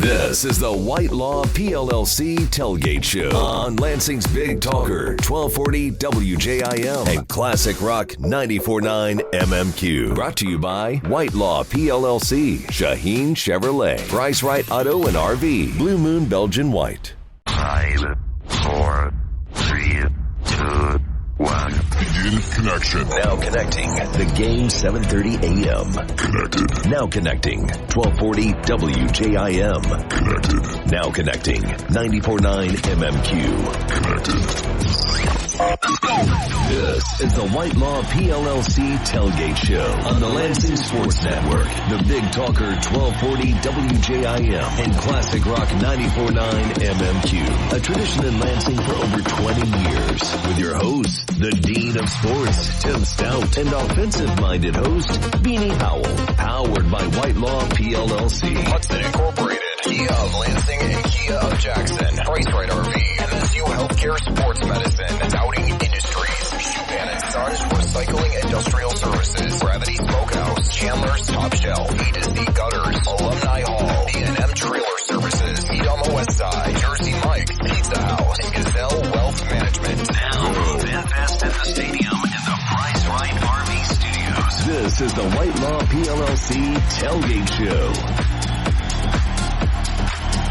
This is the Whitelaw PLLC Tailgate Show on Lansing's Big Talker, 1240 WJIM and Classic Rock 94.9 MMQ. Brought to you by Whitelaw PLLC, Shaheen Chevrolet, Price Right Auto and RV, Blue Moon Belgian White. 5, 4, 3, 2, 1. Begin connection. Now connecting. The game 7:30 a.m. Connected. Now connecting. 1240 WJIM. Connected. Now connecting. 94.9 MMQ. Connected. This is the Whitelaw PLLC Tailgate Show on the Lansing Sports Network, the Big Talker 1240 WJIM and Classic Rock 94.9 MMQ. A tradition in Lansing for over 20 years. With your hosts, the Dean of Sports, Tim Staudt, and offensive-minded host, Beanie Howell. Powered by Whitelaw PLLC. Hudson Incorporated, Kia of Lansing and Kia of Jackson, Price Right RV, MSU Healthcare Sports Medicine, Doubting Industries, Schupan and Sons Recycling Industrial Services, Gravity Smokehouse, Chandler's Top Shelf, A to Z Gutters, Alumni Hall, B&M Trailer Services, Meet on the West Side, Jersey Mike's Pizza House, and Gazelle Wealth Management. Now from FanFest at the stadium in the Price Right RV Studios. This is the Whitelaw PLLC Tailgate Show.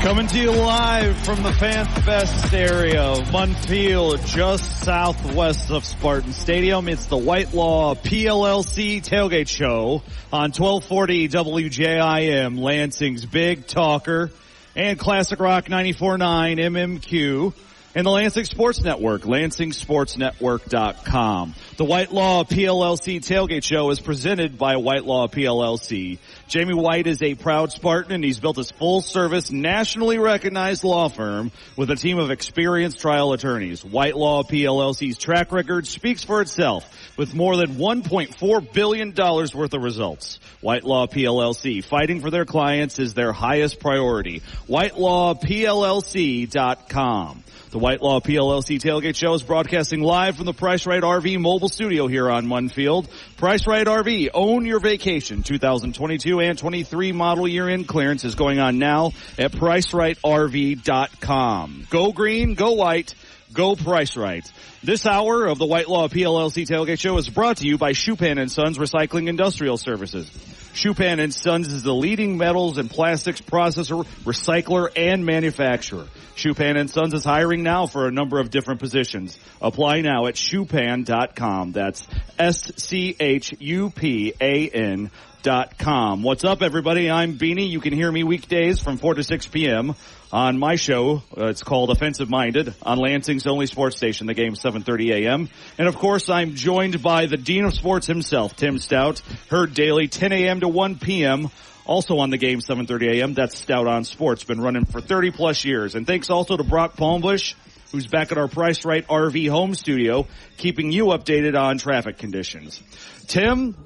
Coming to you live from the FanFest area of Munn Field, just southwest of Spartan Stadium. It's the Whitelaw PLLC Tailgate Show on 1240 WJIM, Lansing's Big Talker, and Classic Rock 94.9 MMQ, and the Lansing Sports Network, lansingsportsnetwork.com. The Whitelaw PLLC Tailgate Show is presented by Whitelaw PLLC. Jamie White is a proud Spartan, and he's built his full-service, nationally recognized law firm with a team of experienced trial attorneys. Whitelaw PLLC's track record speaks for itself, with more than $1.4 billion worth of results. Whitelaw PLLC, fighting for their clients is their highest priority. WhitelawPLLC.com. The Whitelaw PLLC Tailgate Show is broadcasting live from the Price Right RV mobile studio here on Munn Field. Price Right RV, own your vacation. 2022 and 23 model year end clearance is going on now at PriceRightRV.com. Go green, go white, go Price Right. This hour of the Whitelaw PLLC Tailgate Show is brought to you by Schupan & Sons Recycling Industrial Services. Schupan & Sons is the leading metals and plastics processor, recycler, and manufacturer. Schupan & Sons is hiring now for a number of different positions. Apply now at Schupan.com. That's SCHUPAN.com. What's up, everybody? I'm Beanie. You can hear me weekdays from 4 to 6 p.m. on my show. It's called Offensive Minded on Lansing's only sports station, the game 7:30 a.m. And, of course, I'm joined by the Dean of Sports himself, Tim Staudt, heard daily 10 a.m. to 1 p.m., also on the game 7:30 a.m. That's Staudt on Sports, been running for 30-plus years. And thanks also to Brock Palmbush, who's back at our Price Right RV home studio, keeping you updated on traffic conditions. Tim,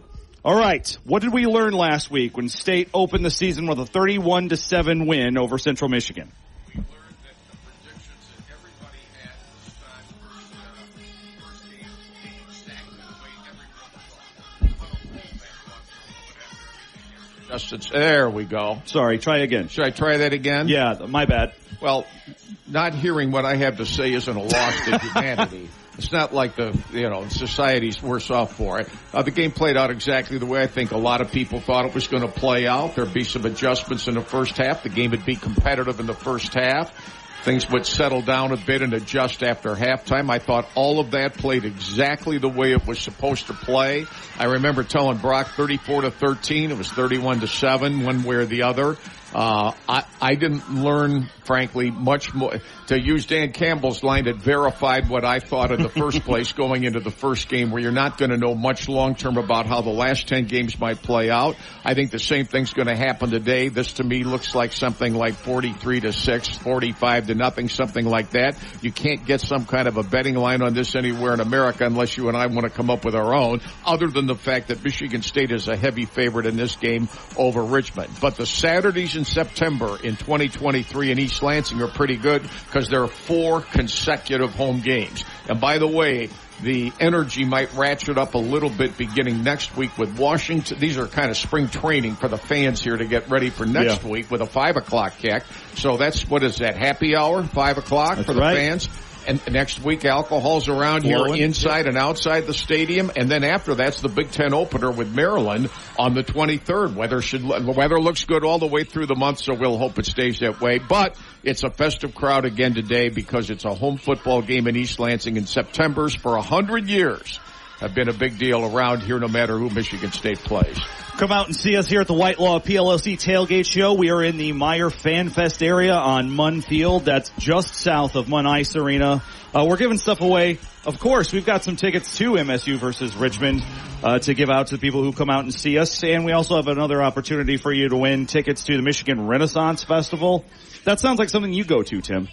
all right, what did we learn last week when State opened the season with a 31-7 win over Central Michigan? We learned that the predictions that everybody had this time first game came exactly the way everyone thought. There we go. Sorry, try again. Should I try that again? Yeah, my bad. Well, not hearing what I have to say isn't a loss to humanity. It's not like society's worse off for it. The game played out exactly the way I think a lot of people thought it was going to play out. There'd be some adjustments in the first half. The game would be competitive in the first half. Things would settle down a bit and adjust after halftime. I thought all of that played exactly the way it was supposed to play. I remember telling Brock 34-13. It was 31-7, one way or the other. I didn't learn, frankly, much more. To use Dan Campbell's line, it verified what I thought in the first place going into the first game, where you're not going to know much long-term about how the last 10 games might play out. I think the same thing's going to happen today. This, to me, looks like something like 43-6, 45-0, something like that. You can't get some kind of a betting line on this anywhere in America unless you and I want to come up with our own, other than the fact that Michigan State is a heavy favorite in this game over Richmond. But the Saturdays in September in 2023 in East Lansing are pretty good because there are 4 consecutive home games. And by the way, the energy might ratchet up a little bit beginning next week with Washington. These are kind of spring training for the fans here to get ready for next week with a 5 o'clock kick. So that's, what is that, happy hour, 5 o'clock for the fans? And next week, alcohol's around here inside and outside the stadium. And then after that's the Big Ten opener with Maryland on the 23rd. Weather looks good all the way through the month, so we'll hope it stays that way. But it's a festive crowd again today because it's a home football game in East Lansing, and September's for 100 years have been a big deal around here no matter who Michigan State plays. Come out and see us here at the Whitelaw PLLC Tailgate Show. We are in the Meyer Fan Fest area on Munn Field. That's just south of Munn Ice Arena. We're giving stuff away. Of course, we've got some tickets to MSU versus Richmond to give out to people who come out and see us. And we also have another opportunity for you to win tickets to the Michigan Renaissance Festival. That sounds like something you go to, Tim.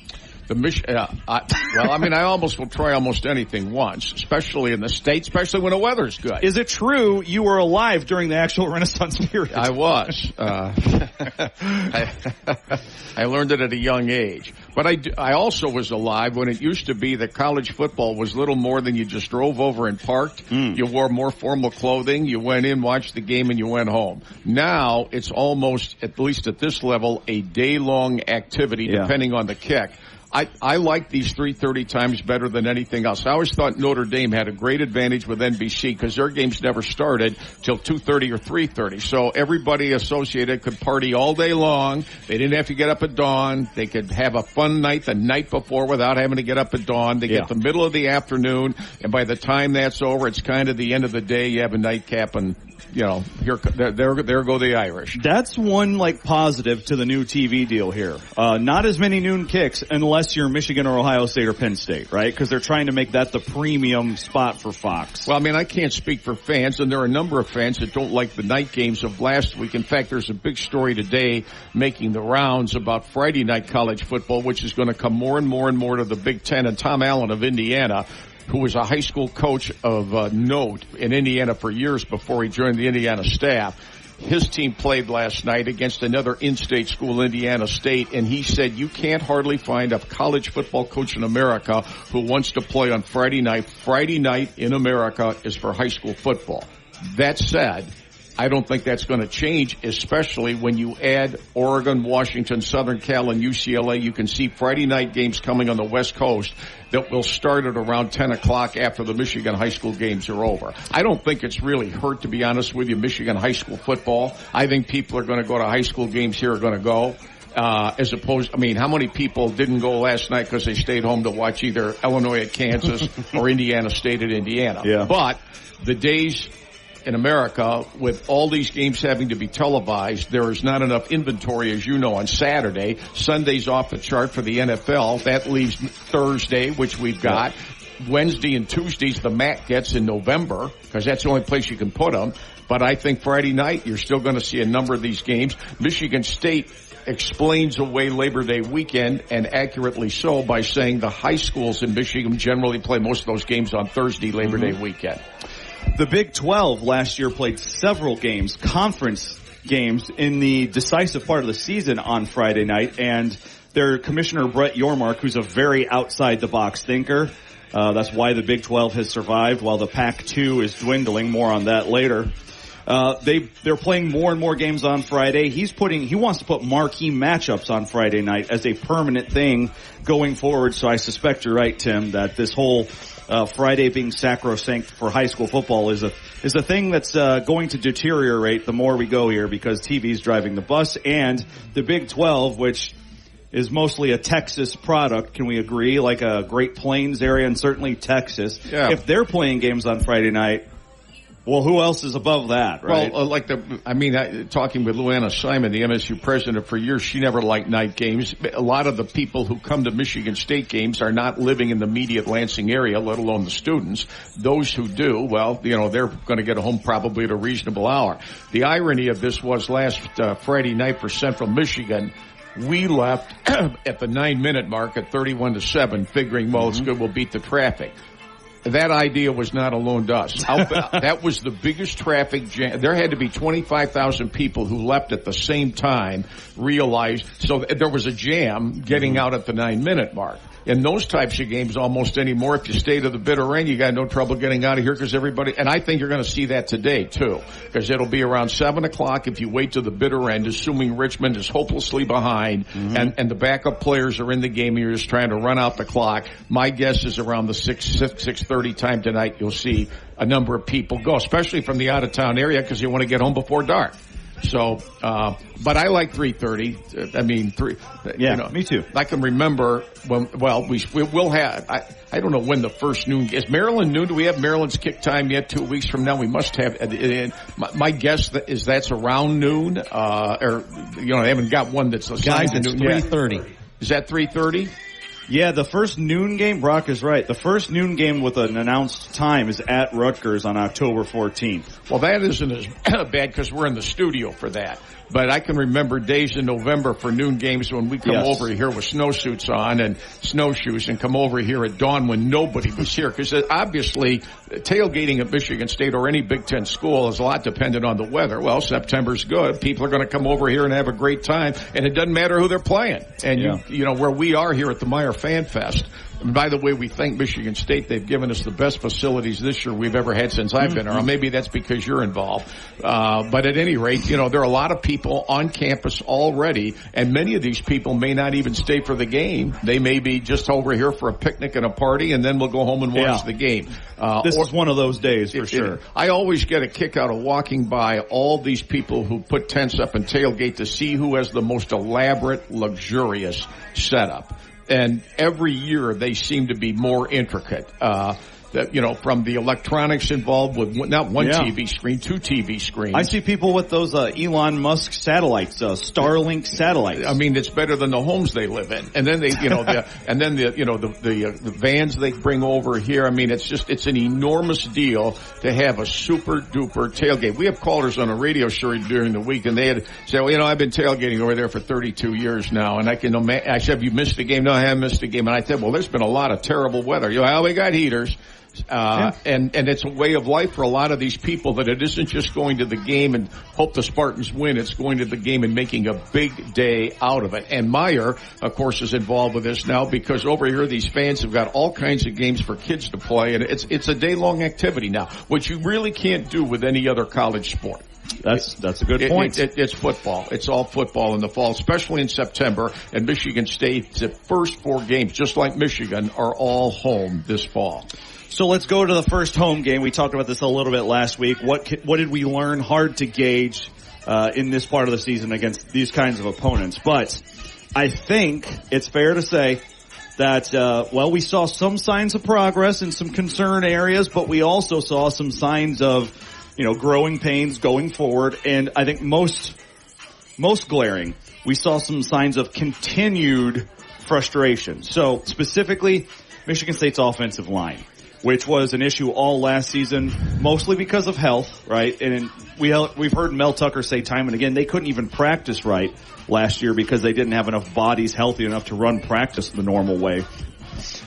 I almost will try almost anything once, especially in the States, especially when the weather's good. Is it true you were alive during the actual Renaissance period? I was. I learned it at a young age. But I also was alive when it used to be that college football was little more than you just drove over and parked. You wore more formal clothing. You went in, watched the game, and you went home. Now it's almost, at least at this level, a day-long activity depending on the kick. I like these 3:30 times better than anything else. I always thought Notre Dame had a great advantage with NBC because their games never started till 2:30 or 3:30. So everybody associated could party all day long. They didn't have to get up at dawn. They could have a fun night the night before without having to get up at dawn. They get the middle of the afternoon, and by the time that's over, it's kind of the end of the day. You have a nightcap, and there go the Irish. That's one positive to the new TV deal here. Not as many noon kicks unless you're Michigan or Ohio State or Penn State, right? Because they're trying to make that the premium spot for Fox. Well, I can't speak for fans, and there are a number of fans that don't like the night games of last week. In fact, there's a big story today making the rounds about Friday night college football, which is going to come more and more and more to the Big Ten. And Tom Allen of Indiana, who was a high school coach of note in Indiana for years before he joined the Indiana staff. His team played last night against another in-state school, Indiana State, and he said you can't hardly find a college football coach in America who wants to play on Friday night. Friday night in America is for high school football. That said, I don't think that's going to change, especially when you add Oregon, Washington, Southern Cal, and UCLA. You can see Friday night games coming on the West Coast that will start at around 10 o'clock after the Michigan high school games are over. I don't think it's really hurt, to be honest with you, Michigan high school football. I think people are going to go to high school games here are going to go. As opposed, how many people didn't go last night because they stayed home to watch either Illinois at Kansas or Indiana State at Indiana? Yeah. But the days in America, with all these games having to be televised, there is not enough inventory, as you know, on Saturday. Sunday's off the chart for the NFL. That leaves Thursday, which we've got. Wednesday and Tuesdays the MAC gets in November, because that's the only place you can put them. But I think Friday night, you're still going to see a number of these games. Michigan State explains away Labor Day weekend, and accurately so, by saying the high schools in Michigan generally play most of those games on Thursday, Labor Day weekend. The Big 12 last year played several games, conference games, in the decisive part of the season on Friday night, and their commissioner, Brett Yormark, who's a very outside-the-box thinker, that's why the Big 12 has survived, while the Pac-2 is dwindling. More on that later. They're playing more and more games on Friday. He wants to put marquee matchups on Friday night as a permanent thing going forward, so I suspect you're right, Tim, that this whole Friday being sacrosanct for high school football is a thing that's going to deteriorate the more we go here, because TV's driving the bus, and the Big 12, which is mostly a Texas product, can we agree? Like a Great Plains area, and certainly Texas. Yeah. If they're playing games on Friday night, well, who else is above that, right? Well, talking with Luana Simon, the MSU president for years, she never liked night games. A lot of the people who come to Michigan State games are not living in the immediate Lansing area, let alone the students. Those who do, well, they're going to get home probably at a reasonable hour. The irony of this was last Friday night for Central Michigan, we left at the 9-minute mark at 31-7, figuring, well, it's good, we'll beat the traffic. That idea was not alone to us. That was the biggest traffic jam. There had to be 25,000 people who left at the same time, realized. So there was a jam getting out at the 9-minute mark. In those types of games, almost anymore, if you stay to the bitter end, you got no trouble getting out of here because everybody, and I think you're going to see that today too, because it'll be around 7 o'clock if you wait to the bitter end, assuming Richmond is hopelessly behind and the backup players are in the game and you're just trying to run out the clock. My guess is around the 6:30 time tonight, you'll see a number of people go, especially from the out-of-town area because you want to get home before dark. So, but I like 3:30. I mean, Yeah, you know, me too. I can remember when. Well, we'll have. I don't know when the first noon is. Maryland noon. Do we have Maryland's kick time yet? 2 weeks from now, we must have. My guess is that's around noon. Or I haven't got one that's assigned to noon. 3:30. Is that 3:30? Yeah, the first noon game, Brock is right. The first noon game with an announced time is at Rutgers on October 14th. Well, that isn't as bad because we're in the studio for that. But I can remember days in November for noon games when we come over here with snowsuits on and snowshoes and come over here at dawn when nobody was here. Because obviously, tailgating at Michigan State or any Big Ten school is a lot dependent on the weather. Well, September's good. People are going to come over here and have a great time. And it doesn't matter who they're playing. And, you know, where we are here at the Meyer Fan Fest. And by the way, we thank Michigan State. They've given us the best facilities this year we've ever had since I've been here. Or maybe that's because you're involved. But at any rate, you know, there are a lot of people on campus already, and many of these people may not even stay for the game. They may be just over here for a picnic and a party, and then we'll go home and watch the game. This is one of those days for sure. I always get a kick out of walking by all these people who put tents up and tailgate to see who has the most elaborate, luxurious setup. And every year they seem to be more intricate. From the electronics involved with not one TV screen, 2 TV screens. I see people with those Elon Musk satellites, Starlink satellites. I mean, it's better than the homes they live in. And then the vans they bring over here. I mean, it's an enormous deal to have a super duper tailgate. We have callers on a radio show during the week, and they had said, well, I've been tailgating over there for 32 years now, and I said, have you missed a game? No, I haven't missed a game. And I said, well, there's been a lot of terrible weather. We got heaters. And it's a way of life for a lot of these people that it isn't just going to the game and hope the Spartans win. It's going to the game and making a big day out of it. And Meyer, of course, is involved with this now because over here these fans have got all kinds of games for kids to play, and it's a day-long activity now, which you really can't do with any other college sport. That's a good point. It's football. It's all football in the fall, especially in September. And Michigan State's first 4 games, just like Michigan, are all home this fall. So let's go to the first home game. We talked about this a little bit last week. What did we learn? Hard to gauge in this part of the season against these kinds of opponents. But I think it's fair to say that, we saw some signs of progress in some concern areas, but we also saw some signs of, growing pains going forward. And I think most glaring, we saw some signs of continued frustration. So specifically, Michigan State's offensive line, which was an issue all last season, mostly because of health, right? And we've heard Mel Tucker say time and again they couldn't even practice right last year because they didn't have enough bodies healthy enough to run practice the normal way.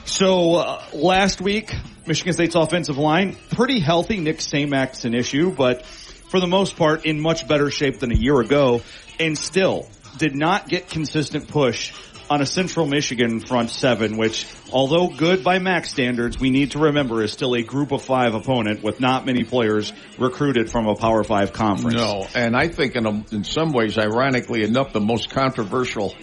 So last week, Michigan State's offensive line, pretty healthy. Nick Samak's an issue, but for the most part in much better shape than a year ago, and still did not get consistent push on a Central Michigan front 7, which, although good by MAC standards, we need to remember is still a Group of 5 opponent with not many players recruited from a Power 5 conference. No, and I think in some ways, ironically enough, the most controversial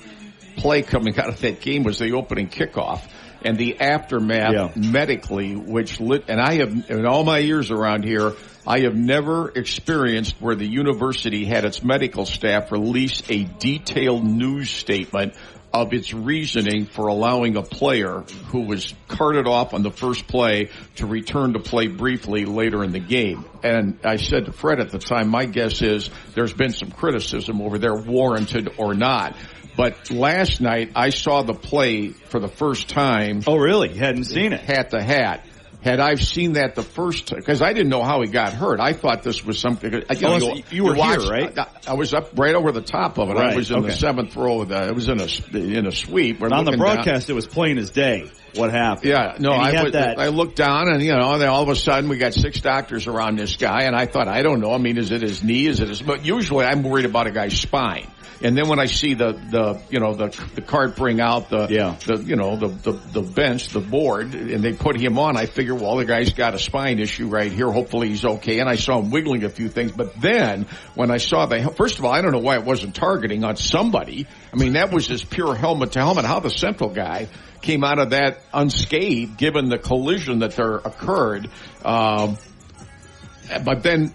play coming out of that game was the opening kickoff and the aftermath medically, and I have, in all my years around here, I have never experienced where the university had its medical staff release a detailed news statement of its reasoning for allowing a player who was carted off on the first play to return to play briefly later in the game. And I said to Fred at the time, my guess is there's been some criticism over there, warranted or not. But last night I saw the play for the first time. Oh, really? You hadn't seen it? Hat to hat. Had I seen that the first, because I didn't know how he got hurt. I thought this was something. You were here, right? I was up right over the top of it. Right, I was in the seventh row. It was in a sweep. On the broadcast, it was plain as day what happened. Yeah, no, I looked down, and then all of a sudden we got 6 doctors around this guy, and I thought, I don't know. I mean, is it his knee? Is it his? But usually I'm worried about a guy's spine. And then when I see the cart bring out the bench, the board, and they put him on, I figure, well, the guy's got a spine issue right here. Hopefully he's okay. And I saw him wiggling a few things. But then when I saw first of all, I don't know why it wasn't targeting on somebody. I mean, that was just pure helmet to helmet. How the Central guy came out of that unscathed, given the collision that there occurred. But then,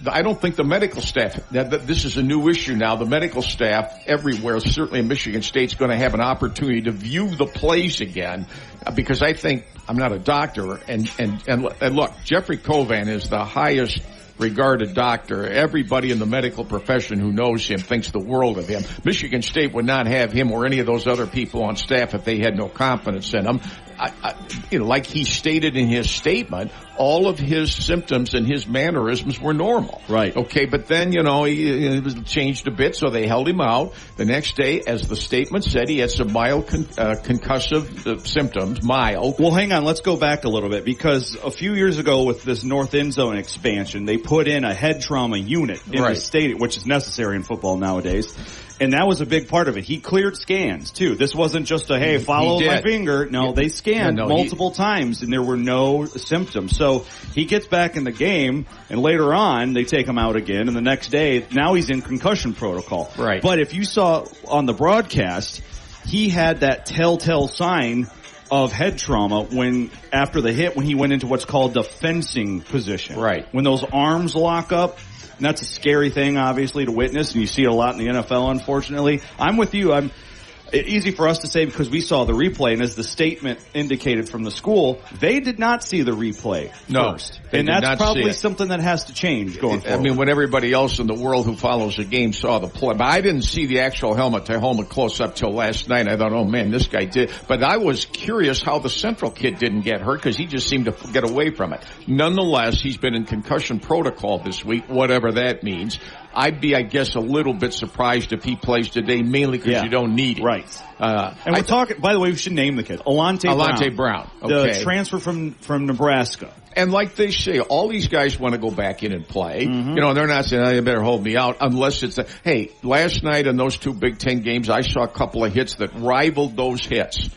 I don't think the medical staff, this is a new issue now, the medical staff everywhere, certainly in Michigan State, is going to have an opportunity to view the plays again, because I think, I'm not a doctor, and look, Jeffrey Covan is the highest regarded doctor. Everybody in the medical profession who knows him thinks the world of him. Michigan State would not have him or any of those other people on staff if they had no confidence in him. Like he stated in his statement, all of his symptoms and his mannerisms were normal. Right. Okay, but then, he was changed a bit, so they held him out. The next day, as the statement said, he had some mild concussive symptoms, mild. Well, hang on, let's go back a little bit, because a few years ago with this North End Zone expansion, they put in a head trauma unit in the stadium, which is necessary in football nowadays. And that was a big part of it. He cleared scans, too. This wasn't just a, hey, follow my finger. No, they scanned multiple times, and there were no symptoms. So he gets back in the game, and later on, they take him out again. And the next day, now he's in concussion protocol. Right. But if you saw on the broadcast, he had that telltale sign of head trauma after the hit, when he went into what's called the fencing position. Right. When those arms lock up. And that's a scary thing, obviously, to witness, and you see it a lot in the NFL, unfortunately. I'm with you. Easy for us to say because we saw the replay, and as the statement indicated from the school, they did not see the replay first. And that's probably something that has to change going forward. I mean, when everybody else in the world who follows the game saw the play. But I didn't see the actual helmet-to-helmet close-up till last night. I thought, oh, man, this guy did. But I was curious how the Central kid didn't get hurt, because he just seemed to get away from it. Nonetheless, he's been in concussion protocol this week, whatever that means. I'd be, I guess, a little bit surprised if he plays today, mainly because you don't need it. Right. And we're talking, by the way, we should name the kid. Alante Brown. Okay. The transfer from Nebraska. And like they say, all these guys want to go back in and play. Mm-hmm. They're not saying, you better hold me out, unless it's hey, last night in those 2 Big Ten games, I saw a couple of hits that rivaled those hits.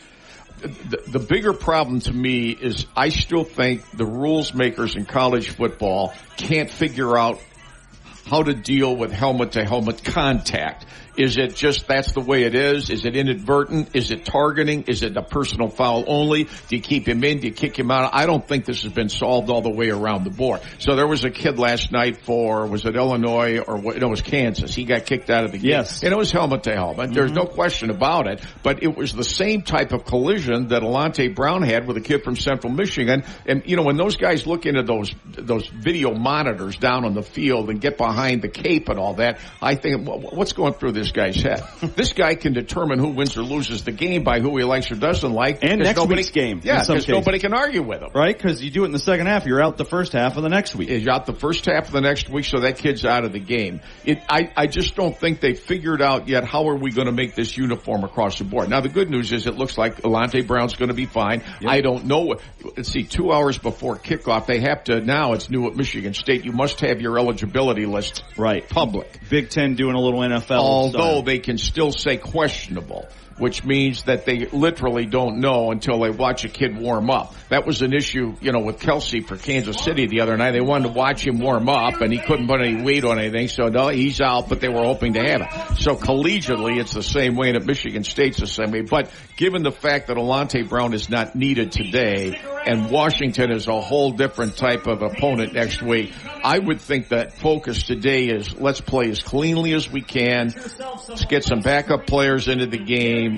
The bigger problem to me is I still think the rules makers in college football can't figure out how to deal with helmet-to-helmet contact. Is it just that's the way it is? Is it inadvertent? Is it targeting? Is it a personal foul only? Do you keep him in? Do you kick him out? I don't think this has been solved all the way around the board. So there was a kid last night was it Illinois or it was Kansas. He got kicked out of the game. Yes. And it was helmet-to-helmet. Mm-hmm. There's no question about it. But it was the same type of collision that Alante Brown had with a kid from Central Michigan. And, when those guys look into those video monitors down on the field and get behind the cape and all that, I think, what's going through this guy's head? This guy can determine who wins or loses the game by who he likes or doesn't like. And next week's game. Yeah, because nobody can argue with him. Right, because you do it in the second half, you're out the first half of the next week. You're out the first half of the next week, so that kid's out of the game. I just don't think they figured out yet how are we going to make this uniform across the board. Now, the good news is it looks like Alante Brown's going to be fine. Yep. I don't know. Let's see, 2 hours before kickoff, they have to, now it's new at Michigan State, you must have your eligibility list public. Big Ten doing a little NFL Although they can still say questionable, which means that they literally don't know until they watch a kid warm up. That was an issue, with Kelsey for Kansas City the other night. They wanted to watch him warm up, and he couldn't put any weight on anything, so no, he's out, but they were hoping to have it. So collegiately, it's the same way, and at Michigan State's the same way. But given the fact that Alante Brown is not needed today, and Washington is a whole different type of opponent next week, I would think that focus today is let's play as cleanly as we can. Let's get some backup players into the game.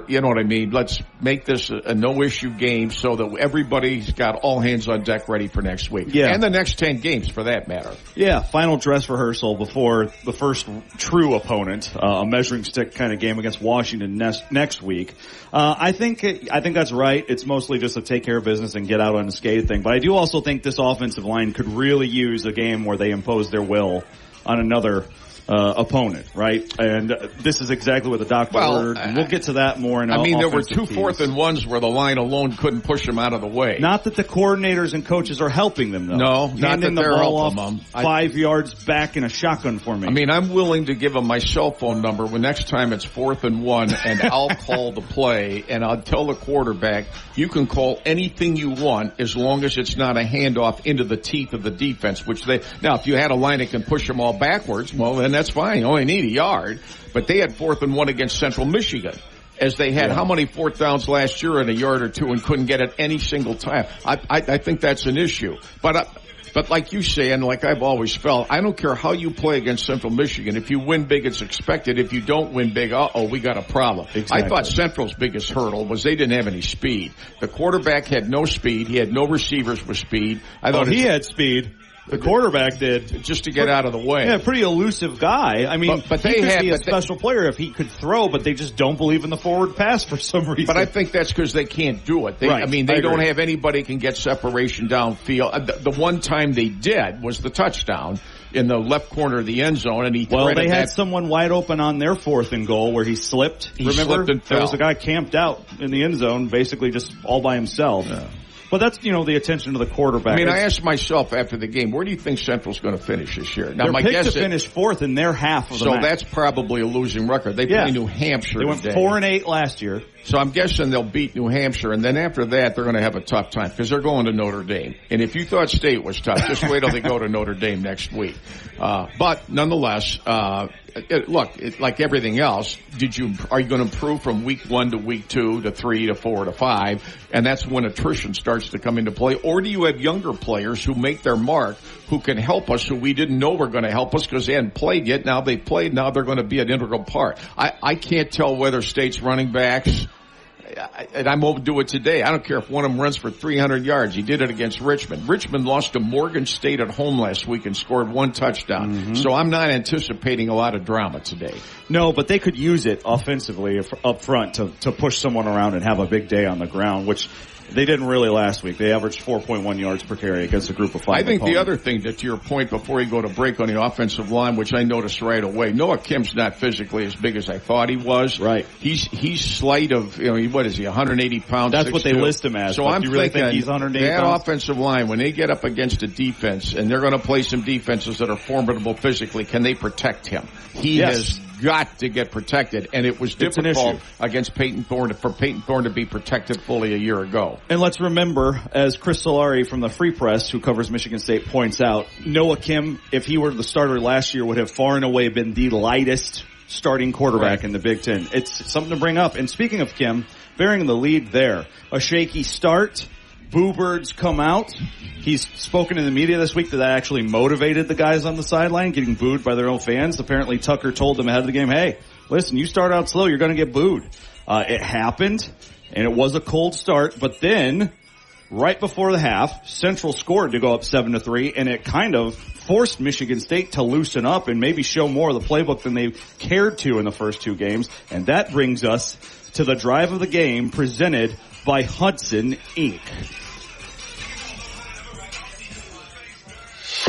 You know what I mean? Let's make this a no-issue game so that everybody's got all hands on deck ready for next week. Yeah. And the next 10 games, for that matter. Yeah, final dress rehearsal before the first true opponent, a measuring stick kind of game against Washington next week. I think that's right. It's mostly just a take care of business and get out unscathed thing. But I do also think this offensive line could really use a game where they impose their will on another opponent, right? And this is exactly what the doctor ordered. And we'll get to that more. I mean, there were 2 4th-and-1s where the line alone couldn't push them out of the way. Not that the coordinators and coaches are helping them, though. No, not that they're helping them. 5 yards back in a shotgun formation. I mean, I'm willing to give them my cell phone number when next time it's 4th-and-1, and I'll call the play, and I'll tell the quarterback, you can call anything you want as long as it's not a handoff into the teeth of the defense, now, if you had a line that can push them all backwards, well, then that's fine. You only need a yard. But they had 4th-and-1 against Central Michigan, as they had how many 4th downs last year in a yard or two and couldn't get it any single time. I think that's an issue. But like you say, and like I've always felt, I don't care how you play against Central Michigan. If you win big, it's expected. If you don't win big, we got a problem. Exactly. I thought Central's biggest hurdle was they didn't have any speed. The quarterback had no speed. He had no receivers with speed. I thought he had speed. The quarterback did. Just to get out of the way. Yeah, pretty elusive guy. I mean, but he could be a special player if he could throw, but they just don't believe in the forward pass for some reason. But I think that's because they can't do it. Right. I mean, they don't have anybody can get separation downfield. The one time they did was the touchdown in the left corner of the end zone, and they had someone wide open on their 4th and goal where he slipped. Remember? There was a guy camped out in the end zone, basically just all by himself. Yeah. But that's, the attention to the quarterback. I mean, I asked myself after the game, where do you think Central's going to finish this year? Now, my guess is to finish 4th in their half of the match. So that's probably a losing record. They play New Hampshire today. They went 4-8 last year. So I'm guessing they'll beat New Hampshire, and then after that, they're going to have a tough time because they're going to Notre Dame. And if you thought State was tough, just wait till they go to Notre Dame next week. But nonetheless, like everything else, are you going to improve from week 1 to week 2 to 3 to 4 to 5? And that's when attrition starts to come into play. Or do you have younger players who make their mark, who can help us, who we didn't know were going to help us because they hadn't played yet. Now they've played. Now they're going to be an integral part. I can't tell whether State's running backs, and I'm going to do it today. I don't care if one of them runs for 300 yards. He did it against Richmond. Richmond lost to Morgan State at home last week and scored 1 touchdown. Mm-hmm. So I'm not anticipating a lot of drama today. No, but they could use it offensively up front to push someone around and have a big day on the ground, which they didn't really last week. They averaged 4.1 yards per carry against a group of 5. I think the other thing, to your point before you go to break on the offensive line, which I noticed right away, Noah Kim's not physically as big as I thought he was. Right. He's slight of, what is he, 180 pounds? That's 6'2". What they list him as. So I'm really thinking think he's 180 that pounds? Offensive line, when they get up against a defense, and they're going to play some defenses that are formidable physically, can they protect him? He has got to get protected, and it was difficult against Peyton Thorne for Peyton Thorne to be protected fully a year ago. And let's remember, as Chris Solari from the Free Press, who covers Michigan State, points out, Noah Kim, if he were the starter last year, would have far and away been the lightest starting quarterback in the Big Ten. It's something to bring up. And speaking of Kim, bearing the lead there, a shaky start. Boo birds come out. He's spoken in the media this week that actually motivated the guys on the sideline, getting booed by their own fans. Apparently Tucker told them ahead of the game, hey, listen, you start out slow, you're going to get booed. It happened, and it was a cold start, but then right before the half, Central scored to go up 7-3, and it kind of forced Michigan State to loosen up and maybe show more of the playbook than they cared to in the first 2 games. And that brings us to the drive of the game presented by Hudson, Inc.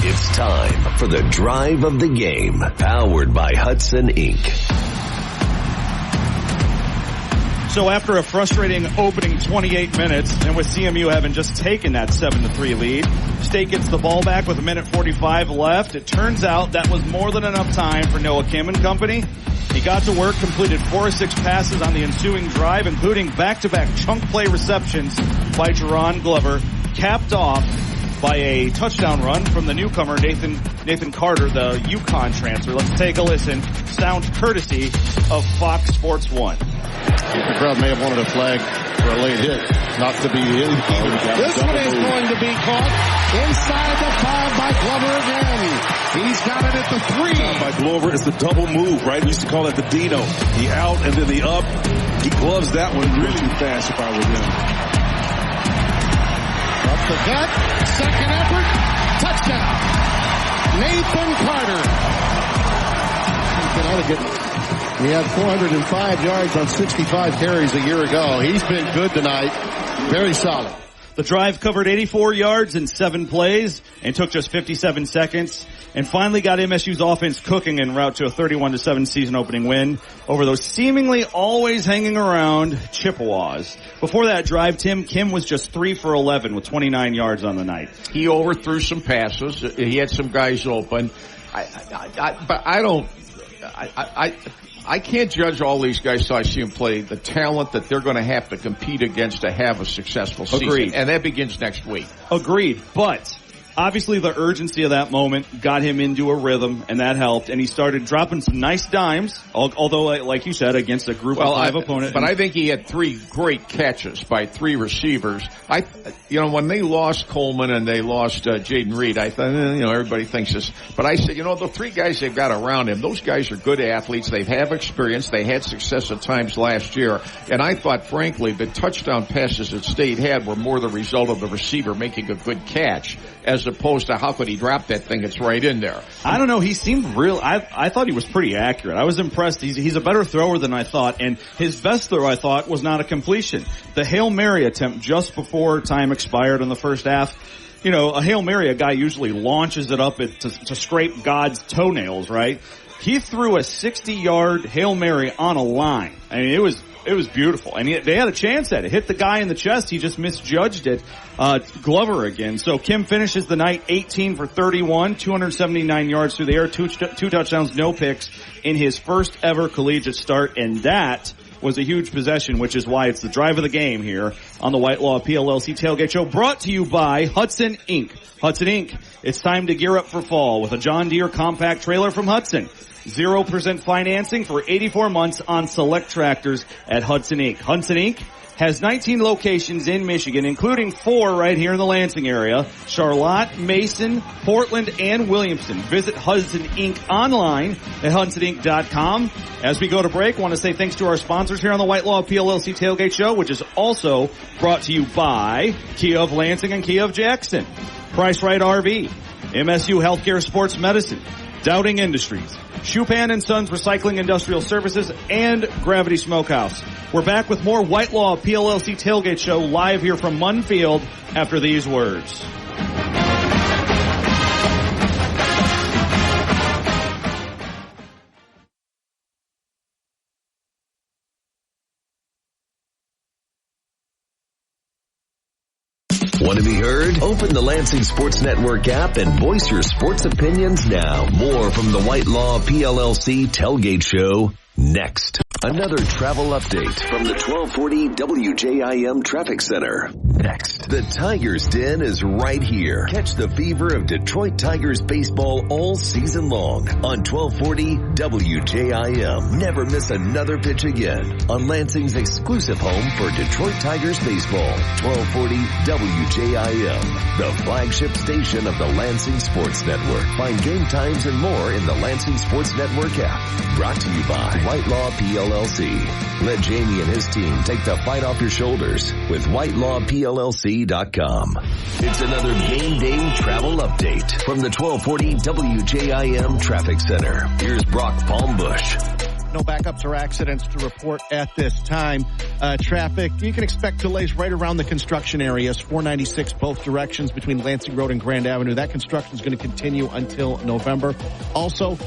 It's time for the drive of the game, powered by Hudson, Inc. So after a frustrating opening 28 minutes, and with CMU having just taken that 7-3 lead, State gets the ball back with 1:45 left. It turns out that was more than enough time for Noah Kim and company. He got to work, completed 4 of 6 passes on the ensuing drive, including back-to-back chunk play receptions by Jerron Glover, capped off by a touchdown run from the newcomer Nathan Carter, the UConn transfer. Let's take a listen. Sound courtesy of Fox Sports 1. The crowd may have wanted a flag for a late hit, not to be in. This one is going to be caught inside the 5 by Glover again. He's got it at the 3. By Glover, it's the double move, right? We used to call it the Dino. The out and then the up. He gloves that one really fast if I were him. Up the gut, second effort, touchdown. Nathan Carter. He had 405 yards on 65 carries a year ago. He's been good tonight. Very solid. The drive covered 84 yards in 7 plays and took just 57 seconds and finally got MSU's offense cooking en route to a 31-7 season opening win over those seemingly always hanging around Chippewas. Before that drive, Tim, Kim was just 3 for 11 with 29 yards on the night. He overthrew some passes. He had some guys open. I can't judge all these guys till I see them play the talent that they're going to have to compete against to have a successful season. Agreed. And that begins next week. Agreed. But obviously the urgency of that moment got him into a rhythm, and that helped. And he started dropping some nice dimes, although, like you said, against a group of 5 opponent. But I think he had 3 great catches by 3 receivers. When they lost Coleman and they lost Jaden Reed, I thought, everybody thinks this. But I said, the 3 guys they've got around him, those guys are good athletes. They have experience. They had success at times last year. And I thought, frankly, the touchdown passes that State had were more the result of the receiver making a good catch as opposed to how could he drop that thing? It's right in there. I don't know. He seemed I thought he was pretty accurate. I was impressed. He's a better thrower than I thought. And his best throw, I thought, was not a completion. The Hail Mary attempt just before time expired in the first half. A Hail Mary, a guy usually launches it up to scrape God's toenails, right? He threw a 60-yard Hail Mary on a line. I mean, it was beautiful. And they had a chance at it. Hit the guy in the chest. He just misjudged it. Glover again. So Kim finishes the night 18 for 31, 279 yards through the air, 2 touchdowns, no picks in his first ever collegiate start. And that was a huge possession, which is why it's the drive of the game here on the Whitelaw PLLC Tailgate Show, brought to you by Hudson Inc. Hudson Inc. It's time to gear up for fall with a John Deere compact trailer from Hudson. 0% financing for 84 months on select tractors at Hudson Inc. Hudson Inc. has 19 locations in Michigan, including 4 right here in the Lansing area: Charlotte, Mason, Portland, and Williamston. Visit Hudson Inc. online at HudsonInc.com. As we go to break, I want to say thanks to our sponsors here on the Whitelaw PLLC Tailgate Show, which is also brought to you by Kia of Lansing and Kia of Jackson, Price Right RV, MSU Healthcare Sports Medicine, Doubting Industries, Schupan & Sons Recycling Industrial Services, and Gravity Smokehouse. We're back with more Whitelaw PLLC Tailgate Show live here from Munn Field after these words. Want to be heard? Open the Lansing Sports Network app and voice your sports opinions now. More from the Whitelaw PLLC Tailgate Show next. Another travel update from the 1240 WJIM Traffic Center. Next, the Tigers Den is right here. Catch the fever of Detroit Tigers baseball all season long on 1240 WJIM. Never miss another pitch again on Lansing's exclusive home for Detroit Tigers baseball. 1240 WJIM, the flagship station of the Lansing Sports Network. Find game times and more in the Lansing Sports Network app. Brought to you by Whitelaw PLLC. Let Jamie and his team take the fight off your shoulders with whitelawpllc.com. It's another game day travel update from the 1240 WJIM Traffic Center. Here's Brock Palmbush. No backups or accidents to report at this time. Traffic, you can expect delays right around the construction areas. 496 both directions between Lansing Road and Grand Avenue. That construction is going to continue until November. Also,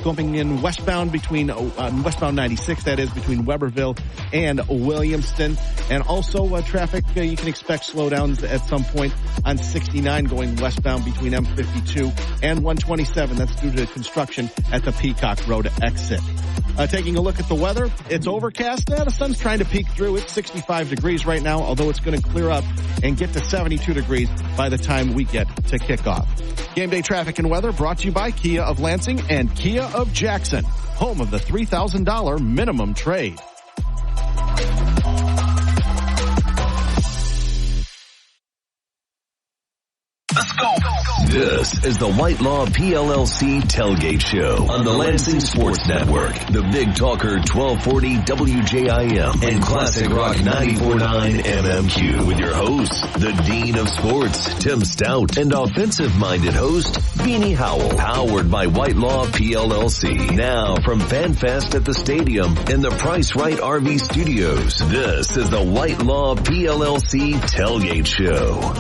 going in westbound westbound 96, that is, between Weberville and Williamston. And also, traffic, you can expect slowdowns at some point on 69 going westbound between M52 and 127. That's due to construction at the Peacock Road exit. Taking a look at the weather, it's overcast. The sun's trying to peek through. It's 65 degrees right now, although it's going to clear up and get to 72 degrees by the time we get to kickoff. Game day traffic and weather brought to you by Kia of Lansing and Kia of Jackson, home of the $3,000 minimum trade. Let's go. This This is the Whitelaw PLLC Tailgate Show on the Lansing Sports Network, the Big Talker 1240 WJIM and Classic Rock 94.9 MMQ with your hosts, the Dean of Sports, Tim Staudt, and offensive-minded host, Beanie Howell, powered by Whitelaw PLLC. Now from FanFest at the stadium in the Price Right RV Studios, this is the Whitelaw PLLC Tailgate Show.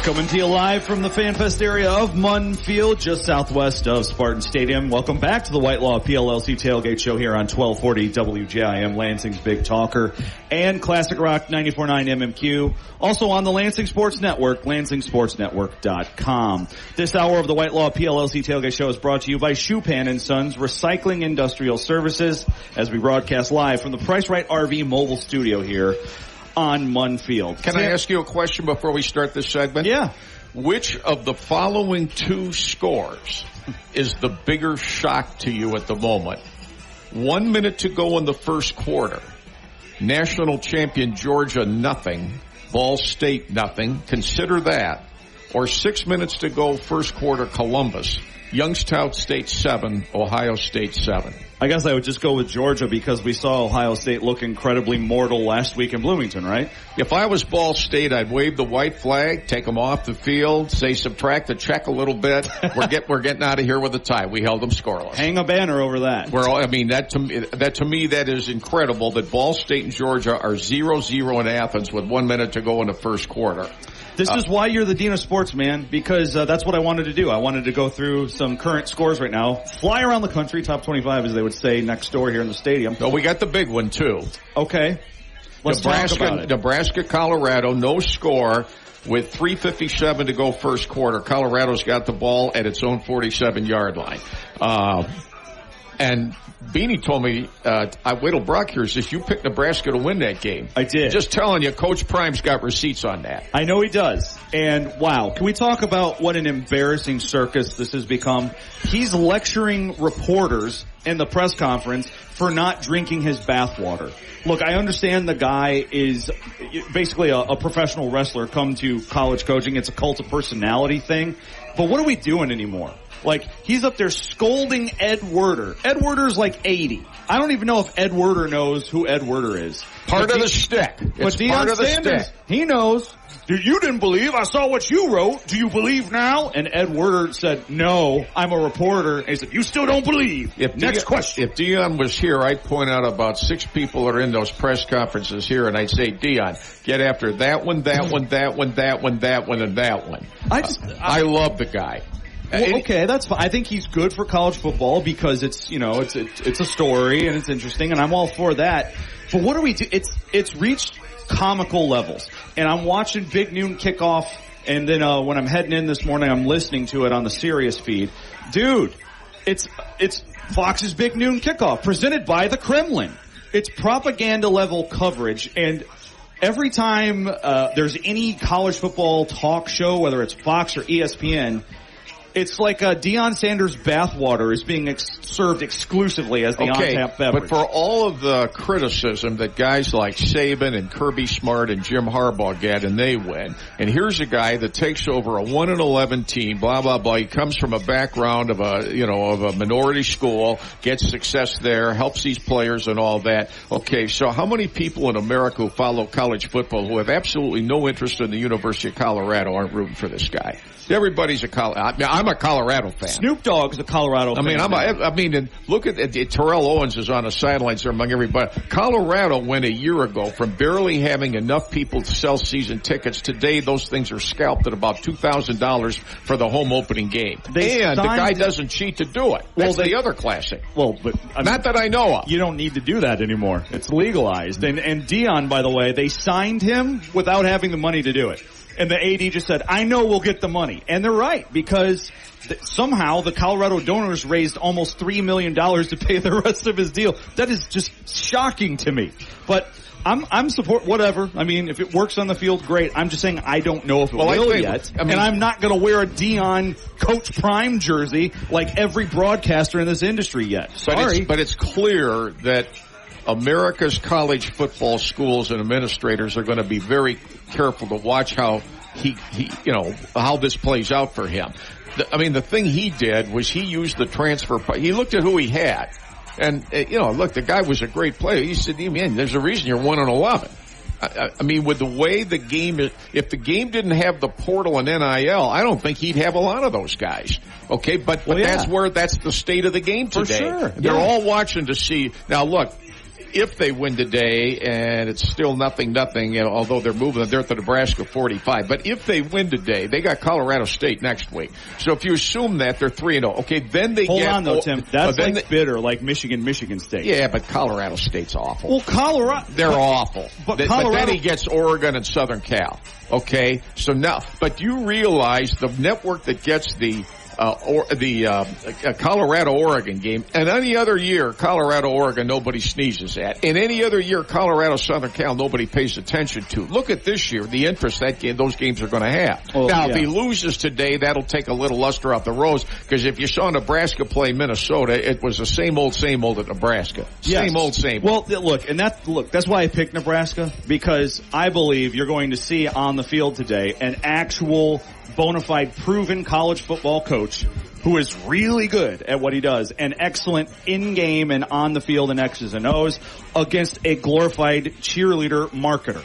Coming to you live from the FanFest area of Munn Field, just southwest of Spartan Stadium. Welcome back to the Whitelaw PLLC Tailgate Show here on 1240 WJIM, Lansing's Big Talker, and Classic Rock 94.9 MMQ. Also on the Lansing Sports Network, lansingsportsnetwork.com. This hour of the Whitelaw PLLC Tailgate Show is brought to you by Schupan & Sons Recycling Industrial Services as we broadcast live from the Price Right RV mobile studio here on Munn Field. Can I ask you a question before we start this segment? Yeah. Which of the following two scores is the bigger shock to you at the moment? 1 minute to go in the first quarter. National champion Georgia, nothing. Ball State, nothing. Consider that. Or 6 minutes to go, first quarter, Columbus. Youngstown State 7, Ohio State 7. I guess I would just go with Georgia because we saw Ohio State look incredibly mortal last week in Bloomington, right? If I was Ball State, I'd wave the white flag, take them off the field, say subtract the check a little bit. We're getting out of here with a tie. We held them scoreless. Hang a banner over that. That to me that is incredible that Ball State and Georgia are 0-0 in Athens with 1 minute to go in the first quarter. This is why you're the Dean of Sports, man, because that's what I wanted to do. I wanted to go through some current scores right now, fly around the country, top 25, as they would say next door here in the stadium. No, we got the big one, too. Okay. Let's talk about it. Nebraska, Colorado, no score with 3:57 to go first quarter. Colorado's got the ball at its own 47-yard line. And Beanie told me, I wait till Brock hears this, you picked Nebraska to win that game. I did. Just telling you, Coach Prime's got receipts on that. I know he does. And wow, can we talk about what an embarrassing circus this has become? He's lecturing reporters in the press conference for not drinking his bathwater. Look, I understand the guy is basically a professional wrestler come to college coaching. It's a cult of personality thing. But what are we doing anymore? Like, he's up there scolding Ed Werder. Ed Werder's like 80. I don't even know if Ed Werder knows who Ed Werder is. Part of the shtick. But Deion Sanders, he knows. You didn't believe. I saw what you wrote. Do you believe now? And Ed Werder said, no, I'm a reporter. And he said, you still don't believe. Next question. If Deion was here, I'd point out about 6 people that are in those press conferences here, and I'd say, Deion, get after that one, that one, that one, that one, that one, and that one. I love the guy. Well, okay, that's fine. I think he's good for college football because it's a story and it's interesting, and I'm all for that. But what do we do? It's reached comical levels, and I'm watching Big Noon Kickoff, and then when I'm heading in this morning, I'm listening to it on the Sirius feed. Dude, it's Fox's Big Noon Kickoff presented by the Kremlin. It's propaganda level coverage, and every time there's any college football talk show, whether it's Fox or ESPN, it's like Deion Sanders' bathwater is being served exclusively as the on-tap beverage. But for all of the criticism that guys like Saban and Kirby Smart and Jim Harbaugh get, and they win, and here's a guy that takes over a 1-11 team, blah blah blah. He comes from a background of a minority school, gets success there, helps these players and all that. Okay, so how many people in America who follow college football who have absolutely no interest in the University of Colorado aren't rooting for this guy? Everybody's a Colorado. I'm a Colorado fan. Snoop Dogg's a Colorado fan. And look at Terrell Owens is on the sidelines there among everybody. Colorado went a year ago from barely having enough people to sell season tickets. Today, those things are scalped at about $2,000 for the home opening game. And the guy doesn't cheat to do it. That's the other classic. Well, but not that I know of. You don't need to do that anymore. It's legalized. And Deion, by the way, they signed him without having the money to do it. And the AD just said, I know we'll get the money. And they're right, because somehow the Colorado donors raised almost $3 million to pay the rest of his deal. That is just shocking to me. But I'm support whatever. I mean, if it works on the field, great. I'm just saying I don't know if it will yet. And I'm not going to wear a Deion Coach Prime jersey like every broadcaster in this industry yet. Sorry. But it's clear that America's college football schools and administrators are going to be very careful to watch how how this plays out for him. The thing he did was he used the transfer. He looked at who he had. And, look, the guy was a great player. He said, man, there's a reason you're 1-11. With the way the game is, if the game didn't have the portal and NIL, I don't think he'd have a lot of those guys. Okay, but that's the state of the game today. For sure. They're all watching to see. Now, look, if they win today, and it's still nothing, although they're at the Nebraska 45. But if they win today, they got Colorado State next week. So if you assume that they're 3-0, okay, then they Hold on, though, Tim. That's bitter, like Michigan State. Yeah, but Colorado State's awful. Well, Colorado. They're awful. But then he gets Oregon and Southern Cal. Okay? So now, but you realize the network that gets the Colorado-Oregon game, and any other year, Colorado-Oregon, nobody sneezes at. And any other year, Colorado-Southern Cal, nobody pays attention to. Look at this year, the interest those games are going to have. If he loses today, that'll take a little luster off the rose, because if you saw Nebraska play Minnesota, it was the same old at Nebraska. Same old. Well, that's why I picked Nebraska, because I believe you're going to see on the field today an actual bona fide proven college football coach who is really good at what he does and excellent in-game and on the field and X's and O's against a glorified cheerleader marketer.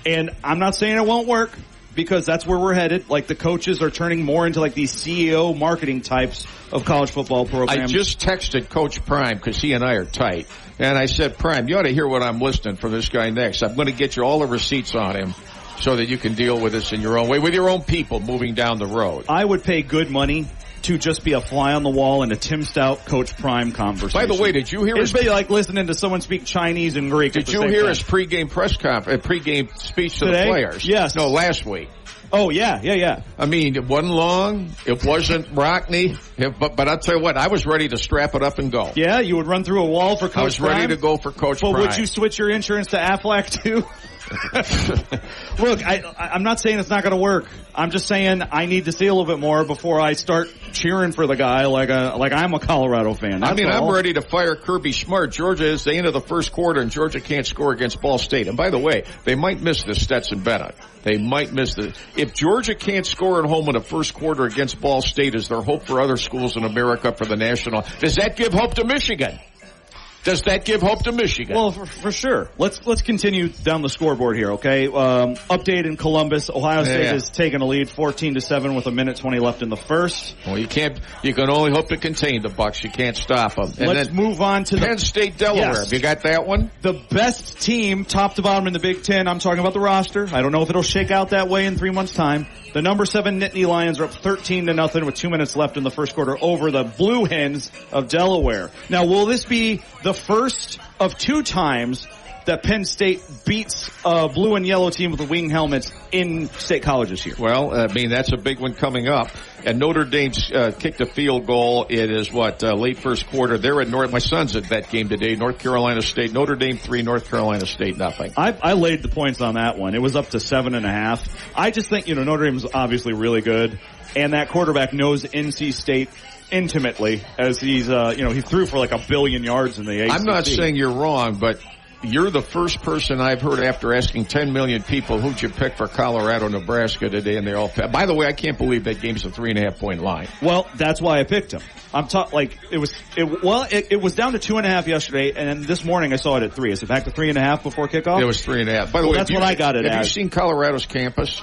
And I'm not saying it won't work, because that's where we're headed. Like, the coaches are turning more into like these CEO marketing types of college football programs. I just texted Coach Prime, because he and I are tight, and I said, Prime, you ought to hear what I'm listening from this guy next. I'm going to get you all the receipts on him, so that you can deal with this in your own way, with your own people moving down the road. I would pay good money to just be a fly on the wall in a Tim Staudt, Coach Prime conversation. By the way, did you hear his... It'd be like listening to someone speak Chinese and Greek. Did you hear his pregame pregame speech to today? The players? Yes. No, last week. Oh, yeah. It wasn't long. It wasn't Rockney. But I'll tell you what, I was ready to strap it up and go. Yeah, you would run through a wall for Coach Prime? I was ready to go for Coach Prime. But would you switch your insurance to Aflac, too? Look, I'm not saying it's not going to work. I'm just saying I need to see a little bit more before I start cheering for the guy like I'm a Colorado fan. I'm ready to fire Kirby Smart. Georgia is the end of the first quarter, and Georgia can't score against Ball State. And by the way, they might miss this Stetson Bennett. They might miss this. If Georgia can't score at home in the first quarter against Ball State, is there hope for other schools in America for the national? Does that give hope to Michigan? Does that give hope to Michigan? Well, for sure. Let's continue down the scoreboard here, okay? Update in Columbus. Ohio State has taken a lead 14-7 with 1:20 left in the first. Well, you can only hope to contain the Bucks. You can't stop them. And let's move on to Penn State, Delaware. Yes. Have you got that one? The best team, top to bottom in the Big Ten. I'm talking about the roster. I don't know if it'll shake out that way in 3 months' time. The number 7 Nittany Lions are up 13-0 with 2 minutes left in the first quarter over the Blue Hens of Delaware. Now, will this be the first of 2 times that Penn State beats a blue and yellow team with the wing helmets in state colleges here? Well, that's a big one coming up. And Notre Dame's kicked a field goal. It is late first quarter. They're at my son's at that game today. North Carolina State, Notre Dame 3, North Carolina State nothing. I laid the points on that one. It was up to 7.5. I just think, Notre Dame's obviously really good, and that quarterback knows NC State intimately, as he's, he threw for like 1 billion yards in the ACC. I'm not saying you're wrong, but you're the first person I've heard after asking 10 million people who'd you pick for Colorado, Nebraska today, and they all. By the way, I can't believe that game's a 3.5-point line. Well, that's why I picked him. It was down to 2.5 yesterday, and then this morning I saw it at 3. Is it back to 3.5 before kickoff? It was 3.5. By the way, that's what I got it as. Have you seen Colorado's campus?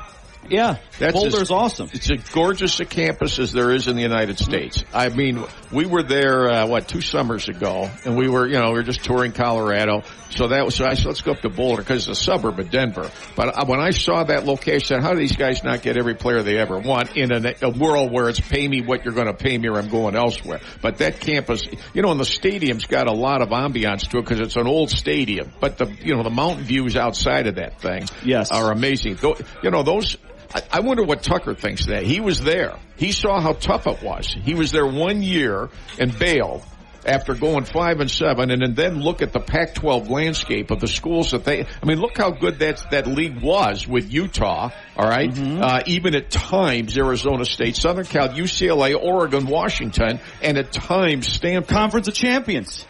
Yeah, Boulder's awesome. It's as gorgeous a campus as there is in the United States. I mean, we were there, 2 summers ago, and we were just touring Colorado. So I said, let's go up to Boulder because it's a suburb of Denver. But when I saw that location, I said, how do these guys not get every player they ever want in a world where it's pay me what you're going to pay me or I'm going elsewhere? But that campus, and the stadium's got a lot of ambiance to it because it's an old stadium. But the mountain views outside of that thing are amazing. I wonder what Tucker thinks of that. He was there. He saw how tough it was. He was there 1 year and bailed after going 5-7, and then look at the Pac-12 landscape of the schools that look how good that league was with Utah, all right? Mm-hmm. Even at times, Arizona State, Southern Cal, UCLA, Oregon, Washington, and at times Stanford. Conference of Champions.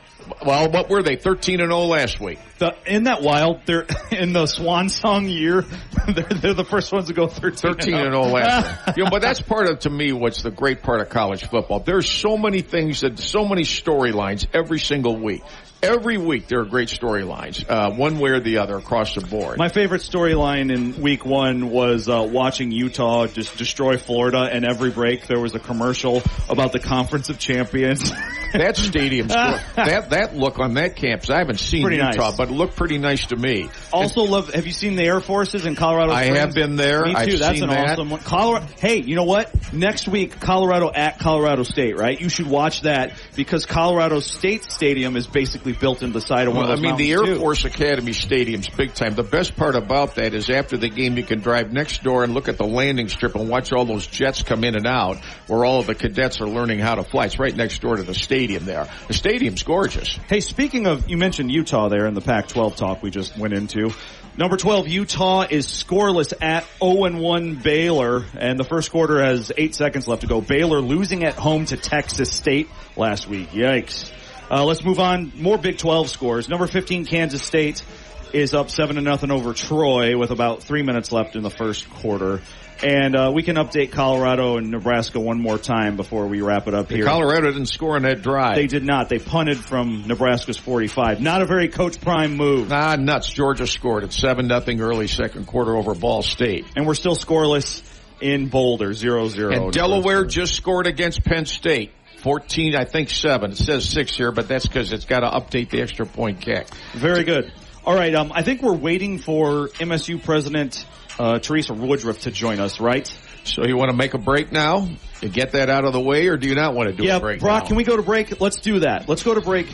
Well, what were they? 13-0 last week. In that wild, they're in the swan song year. They're the first ones to go 13-0 last week. But that's part of, to me, what's the great part of college football. There's so many things, so many storylines every single week. Every week there are great storylines, one way or the other across the board. My favorite storyline in week one was watching Utah just destroy Florida, and every break there was a commercial about the Conference of Champions. That stadium's that look on that campus, I haven't seen pretty Utah, nice. But it looked pretty nice to me. Also have you seen the Air Forces in Colorado Springs? I have been there. Me too. I've That's seen an that. awesome one. Colorado. Hey, you know what? Next week, Colorado at Colorado State, right? You should watch that because Colorado State Stadium is basically built into the side of one of those the Air mountains, too. Force Academy Stadium's big time. The best part about that is after the game you can drive next door and look at the landing strip and watch all those jets come in and out where all of the cadets are learning how to fly. It's right next door to the stadium there. The stadium's gorgeous. Hey, speaking of, you mentioned Utah there in the Pac-12 talk we just went into. Number 12, Utah is scoreless at 0-1 Baylor, and the first quarter has 8 seconds left to go. Baylor losing at home to Texas State last week. Yikes. Let's move on. More Big 12 scores. Number 15, Kansas State is up 7-0 over Troy with about 3 minutes left in the first quarter. And we can update Colorado and Nebraska one more time before we wrap it up here. Colorado didn't score on that drive. They did not. They punted from Nebraska's 45. Not a very Coach Prime move. Nuts. Georgia scored at 7-0 early second quarter over Ball State. And we're still scoreless in Boulder, 0-0. And Delaware just scored against Penn State. 14, I think 7. It says 6 here, but that's because it's got to update the extra point kick. Very good. All right, I think we're waiting for MSU President Teresa Woodruff to join us, right? So you want to make a break now? To get that out of the way, or do you not want to do a break Brock, now? can we go to break? Let's do that. Let's go to break.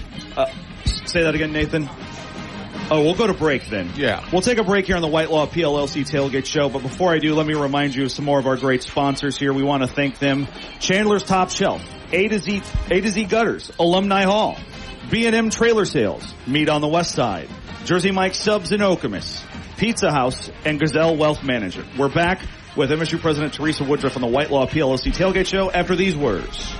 Say that again, Nathan. Oh, we'll go to break then. Yeah. We'll take a break here on the Whitelaw PLLC Tailgate Show, but before I do, let me remind you of some more of our great sponsors here. We want to thank them. Chandler's Top Shelf, A to Z Gutters, Alumni Hall, B&M Trailer Sales, Meat on the West Side, Jersey Mike Subs in Okemos, Pizza House, and Gazelle Wealth Management. We're back with MSU President Teresa Woodruff on the Whitelaw PLLC Tailgate Show after these words.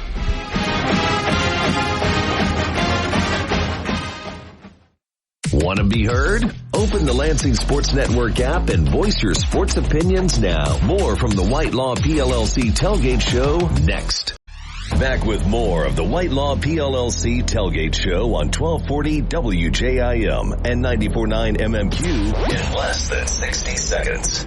Want to be heard? Open the Lansing Sports Network app and voice your sports opinions now. More from the Whitelaw PLLC Tailgate Show next. Back with more of the Whitelaw PLLC Tailgate Show on 1240 WJIM and 94.9 MMQ in less than 60 seconds.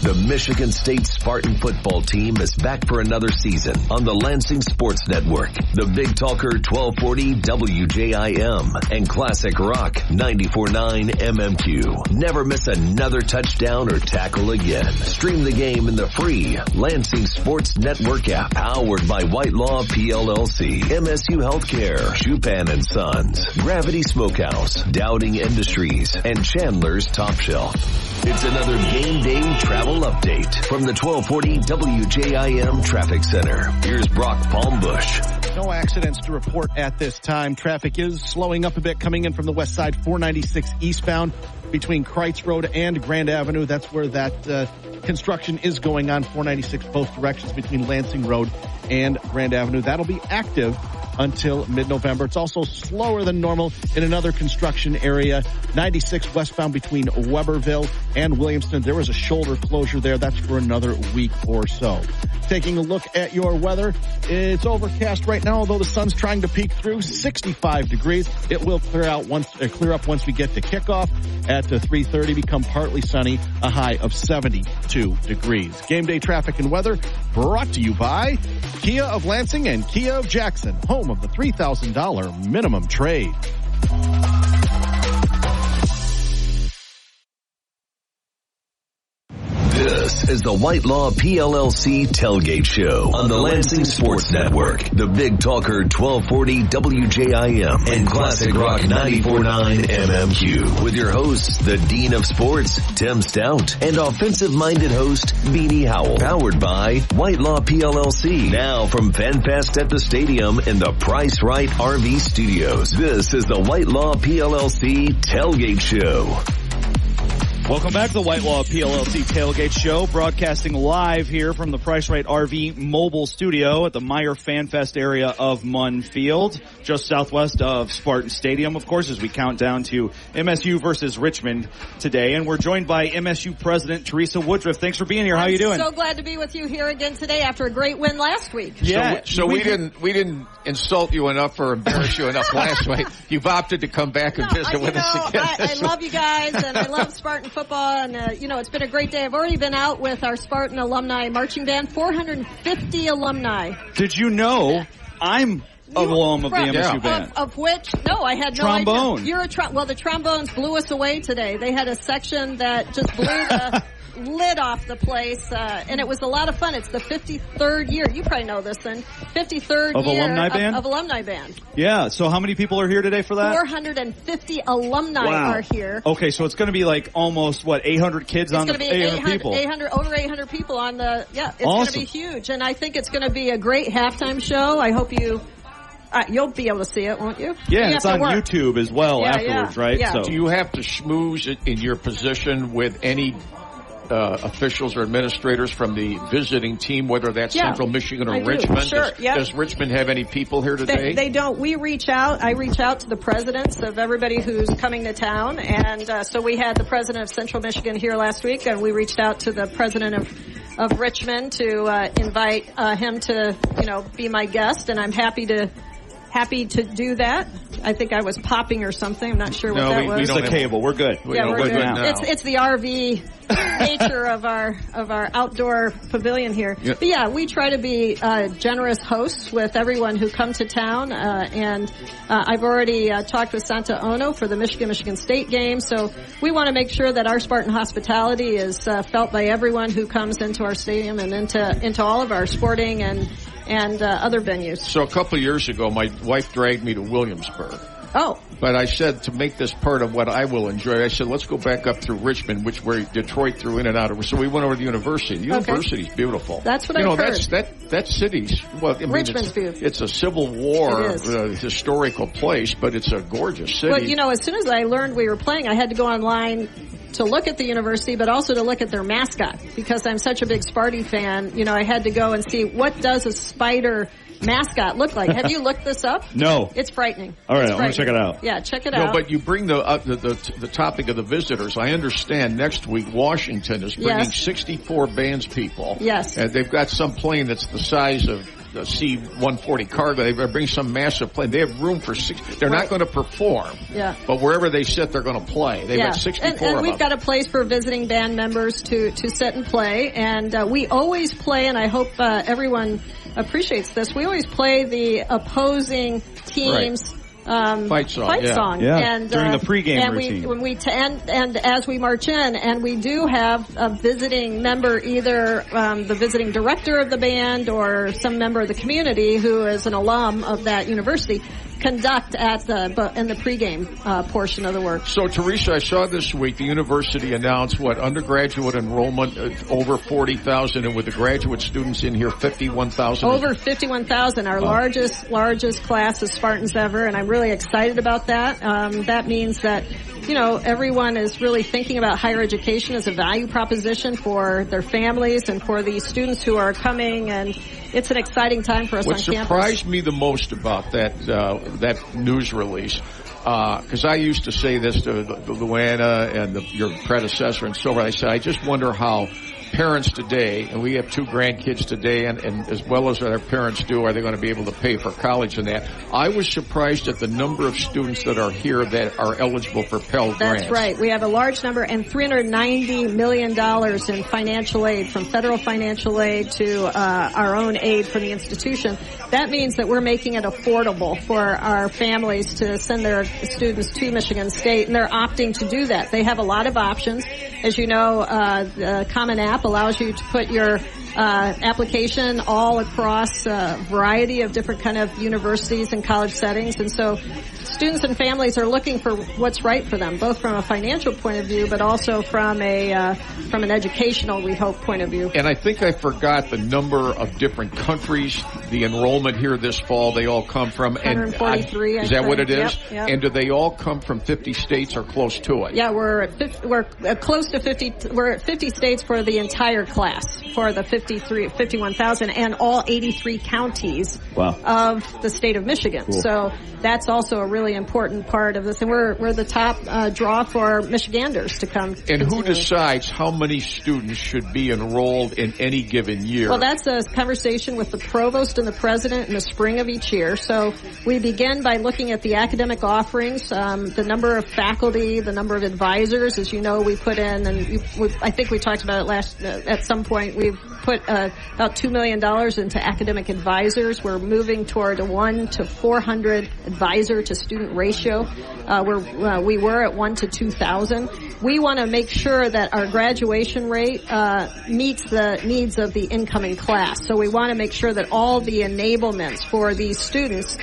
The Michigan State Spartan football team is back for another season on the Lansing Sports Network, the Big Talker 1240 WJIM, and Classic Rock 94.9 MMQ. Never miss another touchdown or tackle again. Stream the game in the free Lansing Sports Network app, powered by Whitelaw PLLC, MSU Healthcare, Chupan and Sons, Gravity Smokehouse, Dowding Industries, and Chandler's Top Shelf. It's another game day travel update from the 1240 WJIM Traffic Center. Here's Brock Palmbush. No accidents to report at this time. Traffic is slowing up a bit coming in from the west side, 496 eastbound between Kreitz Road and Grand Avenue. That's where that construction is going on, 496 both directions between Lansing Road and Grand Avenue. That'll be active until mid-November. It's also slower than normal in another construction area, 96 westbound between Weberville and Williamston. There was a shoulder closure there. That's for another week or so. Taking a look at your weather, it's overcast right now, although the sun's trying to peek through. 65 degrees. It will clear up once we get to kickoff at 3:30. Become partly sunny. A high of 72 degrees. Game day traffic and weather brought to you by Kia of Lansing and Kia of Jackson, home of the $3,000 minimum trade. This is the Whitelaw PLLC Tailgate Show on the Lansing Sports Network, the Big Talker 1240 WJIM and Classic Rock 94.9 MMQ with your hosts, the Dean of Sports, Tim Staudt, and offensive-minded host, Beanie Howell. Powered by Whitelaw PLLC. Now from FanFest at the stadium in the Price Right RV Studios. This is the Whitelaw PLLC Tailgate Show. Welcome back to the Whitelaw PLLC Tailgate Show, broadcasting live here from the Price Right RV mobile studio at the Meyer Fan Fest area of Munn Field, just southwest of Spartan Stadium, of course, as we count down to MSU versus Richmond today. And we're joined by MSU President Teresa Woodruff. Thanks for being here. How are you doing? So glad to be with you here again today after a great win last week. Yeah. So we didn't insult you enough or embarrass you enough last week. You've opted to come back and visit with us again. I love you guys, and I love Spartan football, and it's been a great day. I've already been out with our Spartan alumni marching band, 450 alumni. Did you know I'm an alum of the MSU band? Of which, no, I had no trombone. idea. You're the trombones blew us away today. They had a section that just blew the lid off the place, and it was a lot of fun. It's the 53rd year. You probably know this then. 53rd of year alumni band? Of alumni band. Yeah. So how many people are here today for that? 450 alumni are here. Okay, so it's going to be like almost 800 kids on the 800 people. 800 people on the it's awesome. Going to be huge, and I think it's going to be a great halftime show. I hope you'll be able to see it, won't you? Yeah, it's on YouTube as well afterwards, right? Yeah. So. Do you have to schmooze it in your position with any officials or administrators from the visiting team, whether that's Central Michigan or Richmond? Sure, Does Richmond have any people here today? They don't. We reach out. I reach out to the presidents of everybody who's coming to town, and so we had the president of Central Michigan here last week, and we reached out to the president of Richmond to invite him to be my guest, and I'm happy to do that. I think I was popping or something. I'm not sure what that was. It's a cable. We're good. We're good now. It's the RV nature of our outdoor pavilion here. Yep. But we try to be generous hosts with everyone who come to town. And I've already talked with Santa Ono for the Michigan State game. So we want to make sure that our Spartan hospitality is felt by everyone who comes into our stadium and into all of our sporting and other venues. So a couple of years ago, my wife dragged me to Williamsburg. Oh. But I said, to make this part of what I will enjoy, I said, let's go back up through Richmond, where Detroit threw in and out of. So we went over to the university. The university's beautiful. That's what I've heard. That city's, Richmond's beautiful. It's a Civil War historical place, but it's a gorgeous city. Well, as soon as I learned we were playing, I had to go online to look at the university, but also to look at their mascot, because I'm such a big Sparty fan. I had to go and see, what does a spider mascot look like? Have you looked this up? No. It's frightening. All right, I'm going to check it out. Yeah, check it out. No, but you bring the topic of the visitors. I understand next week Washington is bringing 64 bands people. Yes. And they've got some plane that's the size of the C-140 cargo. They bring some massive plane. They have room for 6. They're not going to perform. Yeah. But wherever they sit, they're going to play. They've got 64 and we've got a place for visiting band members to sit and play. And we always play, and I hope everyone appreciates this, we always play the opposing team's fight song. Yeah. And during the pregame routine. And as we march in, and we do have a visiting member, either the visiting director of the band or some member of the community who is an alum of that university, conduct in the pregame portion of the work. So, Teresa, I saw this week the university announced undergraduate enrollment over 40,000, and with the graduate students in here, 51,000. Over 51,000, our largest class of Spartans ever, and I'm really excited about that. That means that everyone is really thinking about higher education as a value proposition for their families and for the students who are coming, and it's an exciting time for us on campus. What surprised me the most about that news release, because I used to say this to Luana and your predecessor and so forth, I said, I just wonder how parents today, and we have 2 grandkids today, and as well as our parents do, are they going to be able to pay for college and that? I was surprised at the number of students that are here that are eligible for Pell Grants. That's right. We have a large number, and $390 million in financial aid, from federal financial aid to our own aid from the institution. That means that we're making it affordable for our families to send their students to Michigan State, and they're opting to do that. They have a lot of options. As you know, the Common App allows you to put your application all across a variety of different kind of universities and college settings. And so students and families are looking for what's right for them, both from a financial point of view, but also from an educational, we hope, point of view. And I think I forgot the number of different countries the enrollment here this fall, they all come from? 143, is that what it is? Yep. And do they all come from 50 states or close to it? Yeah, we're close to 50. We're at 50 states for the entire class, for the 51,000, and all 83 counties of the state of Michigan. Cool. So that's also a really important part of this, and we're the top draw for Michiganders to come. And who decides how many students should be enrolled in any given year? Well, that's a conversation with the provost and the president in the spring of each year. So we begin by looking at the academic offerings, the number of faculty, the number of advisors. As you know, we put in, and I think we talked about it at some point, we've put about $2 million into academic advisors. We're moving toward a 1 to 400 advisor to student ratio. We were at 1 to 2,000. We want to make sure that our graduation rate meets the needs of the incoming class. So we want to make sure that all the enablements for these students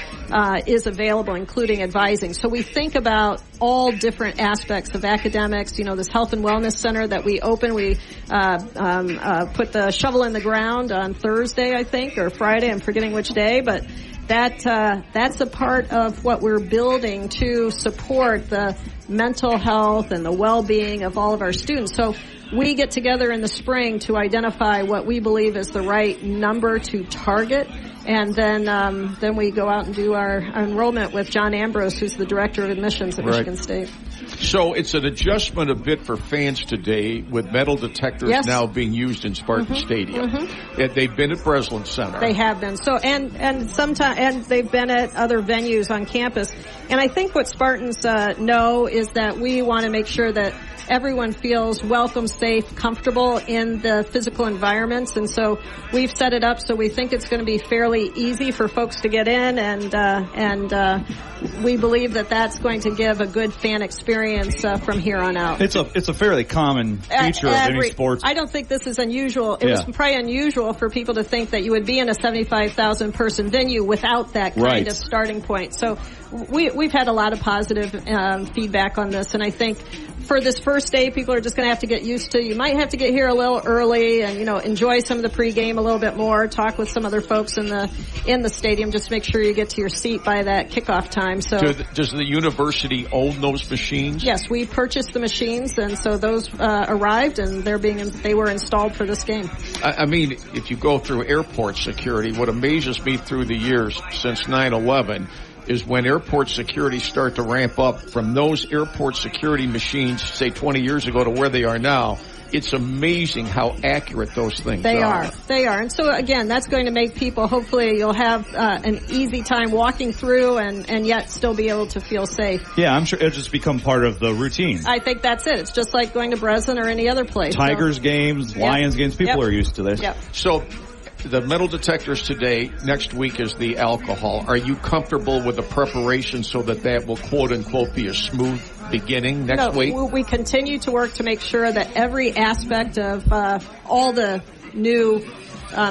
is available, including advising. So we think about all different aspects of academics. You know, this health and wellness center that we open, we put the shovel in the ground on Thursday, I think, or Friday. I'm forgetting which day, but that's a part of what we're building to support the mental health and the well-being of all of our students. So we get together in the spring to identify what we believe is the right number to target, and then we go out and do our enrollment with John Ambrose, who's the director of admissions at Michigan State. So it's an adjustment a bit for fans today with metal detectors now being used in Spartan Stadium. They've been at Breslin Center. They have been. So and sometimes and they've been at other venues on campus. And I think what Spartans know is that we want to make sure that everyone feels welcome, safe, comfortable in the physical environments. And so we've set it up so we think it's going to be fairly easy for folks to get in, and we believe that that's going to give a good fan experience from here on out. It's a fairly common feature of any sports. I don't think this is unusual. It was probably unusual for people to think that you would be in a 75,000 person venue without that kind of starting point. So we've had a lot of positive feedback on this, and I think for this first day, people are just going to have to get used to. You might have to get here a little early and, enjoy some of the pregame a little bit more, talk with some other folks in the stadium, just make sure you get to your seat by that kickoff time. So does the university own those machines? Yes, we purchased the machines, and so those arrived, and they were installed for this game. I mean, if you go through airport security, what amazes me through the years since 9/11 is when airport security start to ramp up from those airport security machines, say 20 years ago, to where they are now. It's amazing how accurate those things are. They are. And so, again, that's going to make people, hopefully you'll have an easy time walking through and yet still be able to feel safe. Yeah, I'm sure it'll just become part of the routine. I think that's it. It's just like going to Breslin or any other place. Tigers games, Lions games, people are used to this. Yep. So the metal detectors today, next week is the alcohol. Are you comfortable with the preparation so that will quote-unquote be a smooth beginning next week? We continue to work to make sure that every aspect of all the new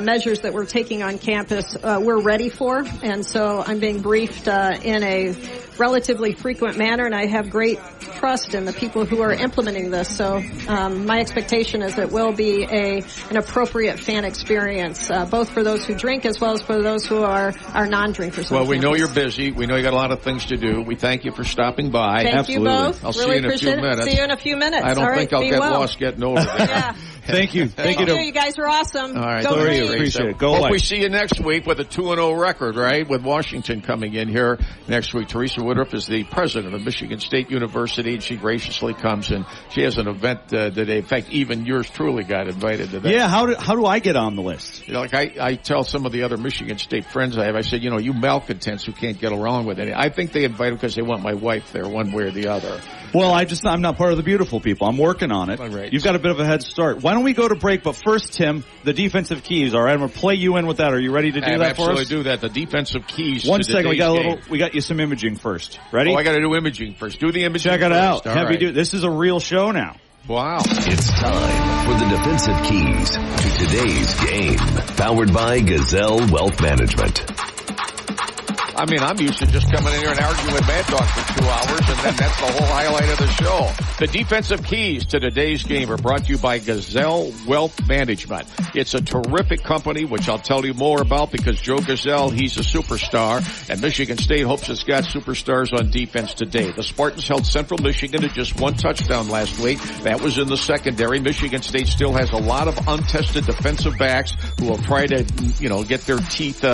measures that we're taking on campus we're ready for. And so I'm being briefed in a relatively frequent manner, and I have great trust in the people who are implementing this. So my expectation is it will be an appropriate fan experience, both for those who drink as well as for those who are non-drinkers. Well, we know you're busy. We know you got a lot of things to do. We thank you for stopping by. Thank you both. I'll see you in a few minutes. See you in a few minutes. I don't think I'll get lost getting over there. Yeah. Thank you. Thank you. You guys are awesome. All right. Go Green. Appreciate it. Go Hope Light. we see you next week with a 2-0 record, right? With Washington coming in here next week. Teresa Woodruff is the president of Michigan State University, and she graciously comes, and she has an event today. In fact, even yours truly got invited to that. Yeah, how do I get on the list? Like I tell some of the other Michigan State friends I have, I said, you malcontents who can't get along with it. I think they invite them because they want my wife there one way or the other. Well, I'm not part of the beautiful people. I'm working on it. Right. You've got a bit of a head start. Why don't we go to break? But first, Tim, the defensive keys. All right, I'm going to play you in with that. Are you ready to do that for us? Absolutely do that. The defensive keys. One second, we got you some imaging first. Ready? Oh, I got to do imaging first. Do the imaging. Check it out. All right. This is a real show now. Wow. It's time for the defensive keys to today's game. Powered by Gazelle Wealth Management. I mean, I'm used to just coming in here and arguing with Mad Dog for 2 hours, and then that's the whole highlight of the show. The defensive keys to today's game are brought to you by Gazelle Wealth Management. It's a terrific company, which I'll tell you more about because Joe Gazelle, he's a superstar, and Michigan State hopes it's got superstars on defense today. The Spartans held Central Michigan to just 1 touchdown last week. That was in the secondary. Michigan State still has a lot of untested defensive backs who will try to, get their teeth,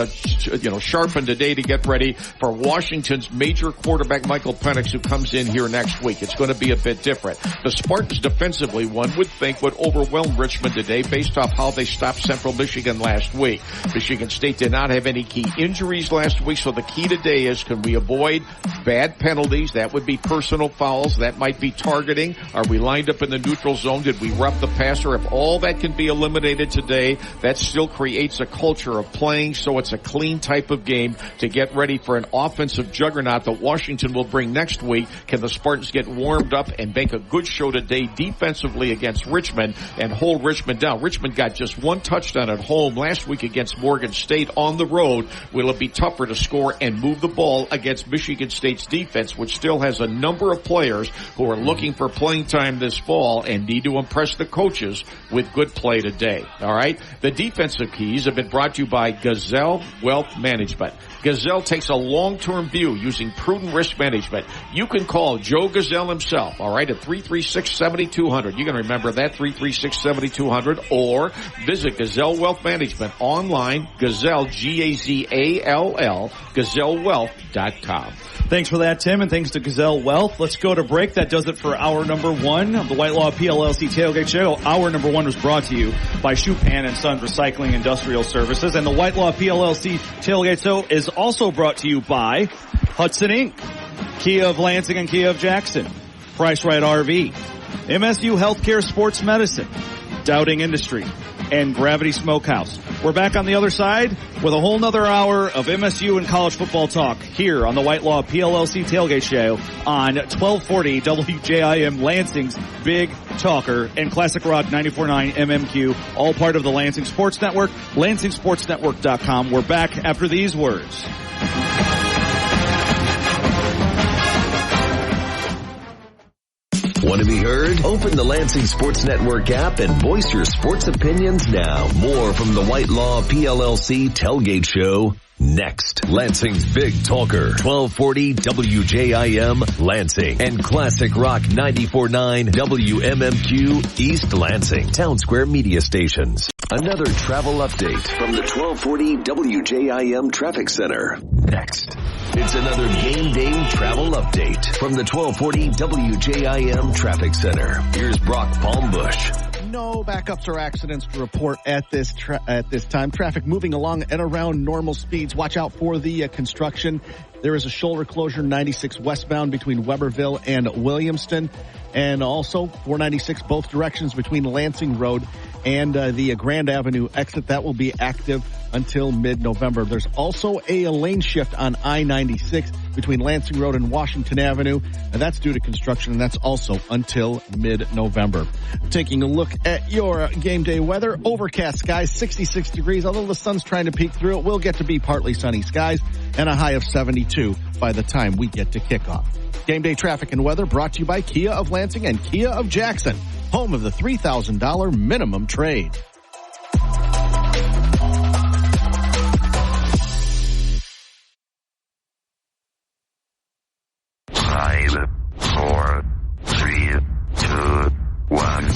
sharpened today to get ready for Washington's major quarterback, Michael Penix, who comes in here next week. It's going to be a bit different. The Spartans defensively, one would think, would overwhelm Richmond today based off how they stopped Central Michigan last week. Michigan State did not have any key injuries last week, so the key today is, can we avoid bad penalties? That would be personal fouls. That might be targeting. Are we lined up in the neutral zone? Did we rough the passer? If all that can be eliminated today, that still creates a culture of playing, so it's a clean type of game to get ready for an offensive juggernaut that Washington will bring next week. Can the Spartans get warmed up and make a good show today defensively against Richmond and hold Richmond down? Richmond got just 1 touchdown at home last week against Morgan State on the road. Will it be tougher to score and move the ball against Michigan State's defense, which still has a number of players who are looking for playing time this fall and need to impress the coaches with good play today? All right. The defensive keys have been brought to you by Gazelle Wealth Management. Gazelle takes a long-term view using prudent risk management. You can call Joe Gazelle himself, all right, at 336-7200. You can remember that, 336-7200, or visit Gazelle Wealth Management online, Gazelle, Gazall, GazelleWealth.com. Thanks for that, Tim, and thanks to Gazelle Wealth. Let's go to break. That does it for hour number 1 of the White Law PLLC Tailgate Show. Hour number 1 was brought to you by Chupan and Sons Recycling Industrial Services, and the White Law PLLC Tailgate Show is also brought to you by Hudson Inc., Kia of Lansing and Kia of Jackson, Price Right RV, MSU Healthcare Sports Medicine, Staudt Industry, and Gravity Smokehouse. We're back on the other side with a whole nother hour of MSU and college football talk here on the White Law PLLC Tailgate Show on 1240 WJIM, Lansing's Big Talker, and Classic Rock 94.9 MMQ, all part of the Lansing Sports Network, LansingSportsNetwork.com. We're back after these words. Want to be heard? Open the Lansing Sports Network app and voice your sports opinions now. More from the White Law PLLC Tailgate Show next. Lansing's Big Talker, 1240 WJIM Lansing and Classic Rock 94.9 WMMQ East Lansing, Town Square Media Stations. Another travel update from the 1240 WJIM Traffic Center. Next, it's another game day travel update from the 1240 WJIM Traffic Center. Here's Brock Palmbush. No backups or accidents to report at this time. Traffic moving along at around normal speeds. Watch out for the construction. There is a shoulder closure 96 westbound between Weberville and Williamston, and also 496 both directions between Lansing Road and the Grand Avenue exit. That will be active until mid-November. There's also a lane shift on I-96 between Lansing Road and Washington Avenue, and that's due to construction, and that's also until mid-November. Taking a look at your game day weather, overcast skies, 66 degrees. Although the sun's trying to peek through, it will get to be partly sunny skies and a high of 72 by the time we get to kickoff. Game day traffic and weather brought to you by Kia of Lansing and Kia of Jackson, home of the $3,000 minimum trade. 5, 4, 3, 2, 1.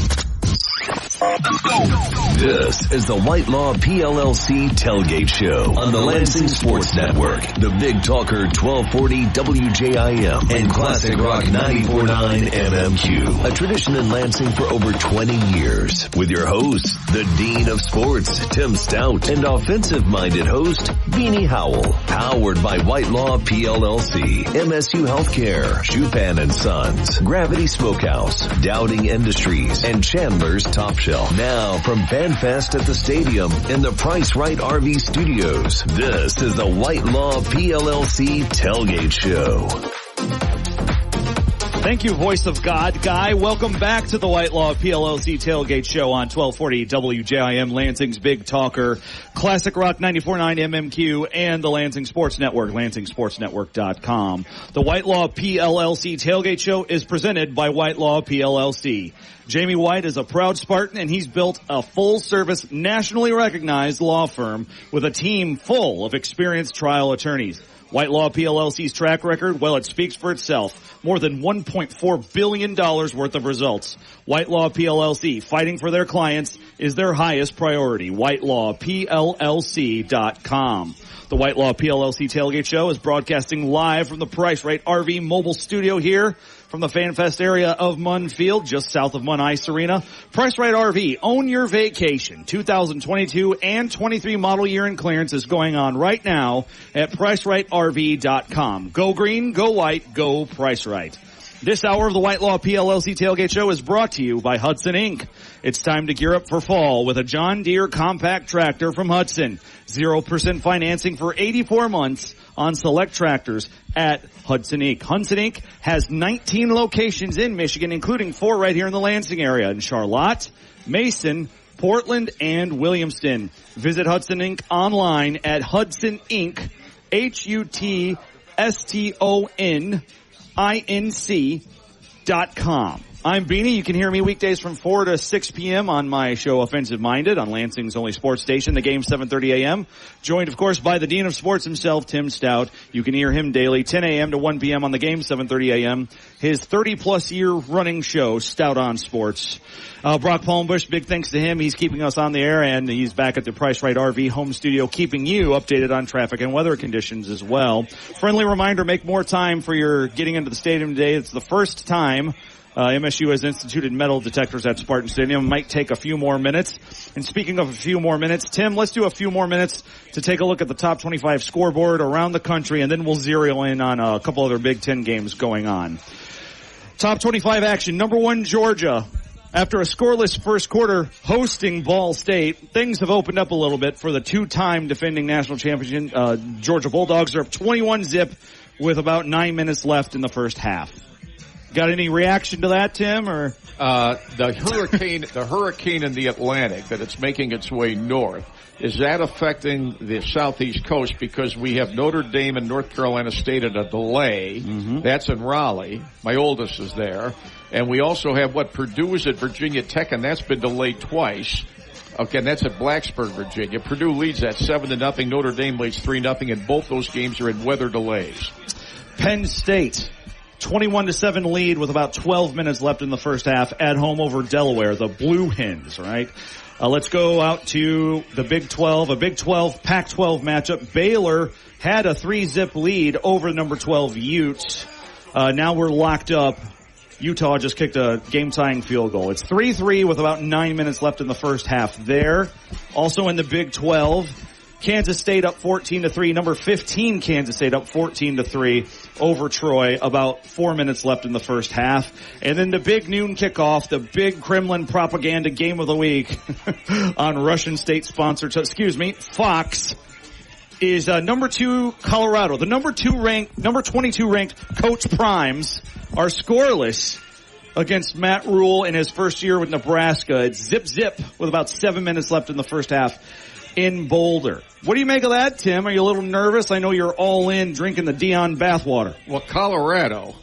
This is the White Law PLLC Tailgate Show on the Lansing Sports Network, the Big Talker 1240 WJIM and Classic Rock 94.9 MMQ. A tradition in Lansing for over 20 years. With your hosts, the Dean of Sports, Tim Staudt, and offensive-minded host, Beanie Howell. Powered by White Law PLLC, MSU Healthcare, Chupan and Sons, Gravity Smokehouse, Staudt Industries, and Chandler's Top Shelf. Now from FanFest at the Stadium in the Price Right RV Studios, this is the White Law PLLC Tailgate Show. Thank you, Voice of God Guy. Welcome back to the Whitelaw PLLC Tailgate Show on 1240 WJIM, Lansing's Big Talker, Classic Rock 94.9 MMQ, and the Lansing Sports Network, lansingsportsnetwork.com. The Whitelaw PLLC Tailgate Show is presented by Whitelaw PLLC. Jamie White is a proud Spartan, and he's built a full-service, nationally recognized law firm with a team full of experienced trial attorneys. Whitelaw PLLC's track record, well, it speaks for itself. More than $1.4 billion worth of results. Whitelaw PLLC, fighting for their clients, is their highest priority. WhitelawPLLC.com. The Whitelaw PLLC Tailgate Show is broadcasting live from the Price Right RV mobile studio here from the FanFest area of Munn Field, just south of Munn Ice Arena. Price Right RV, own your vacation. 2022 and 23 model year in clearance is going on right now at PriceRightRV.com. Go green, go white, go Price Right. This hour of the Whitelaw PLLC Tailgate Show is brought to you by Hudson Inc. It's time to gear up for fall with a John Deere compact tractor from Hudson. 0% financing for 84 months on select tractors at Hudson Inc. Hudson Inc. has 19 locations in Michigan, including 4 right here in the Lansing area in Charlotte, Mason, Portland, and Williamston. Visit Hudson Inc. online at Hudson Inc. HUTSTONINC.com. I'm Beanie. You can hear me weekdays from 4 to 6 p.m. on my show Offensive Minded on Lansing's only sports station, the game 7:30 a.m. Joined, of course, by the Dean of Sports himself, Tim Staudt. You can hear him daily, 10 a.m. to 1 p.m. on the game 7:30 a.m. His 30-plus year running show, Staudt on Sports. Brock Palmbush, big thanks to him. He's keeping us on the air, and he's back at the Price Right RV home studio, keeping you updated on traffic and weather conditions as well. Friendly reminder, make more time for your getting into the stadium today. It's the first time MSU has instituted metal detectors at Spartan Stadium. Might take a few more minutes. And speaking of a few more minutes, Tim, let's do a few more minutes to take a look at the top 25 scoreboard around the country, and then we'll zero in on a couple other Big Ten games going on. Top 25 action. Number 1, Georgia. After a scoreless first quarter hosting Ball State, things have opened up a little bit for the two-time defending national champion. Georgia Bulldogs are up 21-0 with about 9 minutes left in the first half. Got any reaction to that, Tim? Or the hurricane in the Atlantic that it's making its way north, is that affecting the southeast coast? Because we have Notre Dame and North Carolina State at a delay. Mm-hmm. That's in Raleigh. My oldest is there. And we also have Purdue is at Virginia Tech, and that's been delayed twice. Okay, and that's at Blacksburg, Virginia. Purdue leads at 7-0. Notre Dame leads 3-0, and both those games are in weather delays. Penn State, 21-7 lead with about 12 minutes left in the first half at home over Delaware, the Blue Hens, right? Let's go out to the Big 12, a Big 12, Pac-12 matchup. Baylor had a 3-0 lead over number 12 Utes. Now we're locked up. Utah just kicked a game-tying field goal. It's 3-3 with about 9 minutes left in the first half there. Also in the Big 12, Kansas State up 14-3. Number 15 Kansas State up 14-3 over Troy. About 4 minutes left in the first half. And then the big noon kickoff, the big Kremlin propaganda game of the week on Russian state-sponsored, Fox, is number 2 Colorado. The number 22 ranked Coach Primes are scoreless against Matt Rule in his first year with Nebraska. It's zip with about 7 minutes left in the first half in Boulder. What do you make of that, Tim? Are you a little nervous? I know you're all in drinking the Dion bathwater. Well, Colorado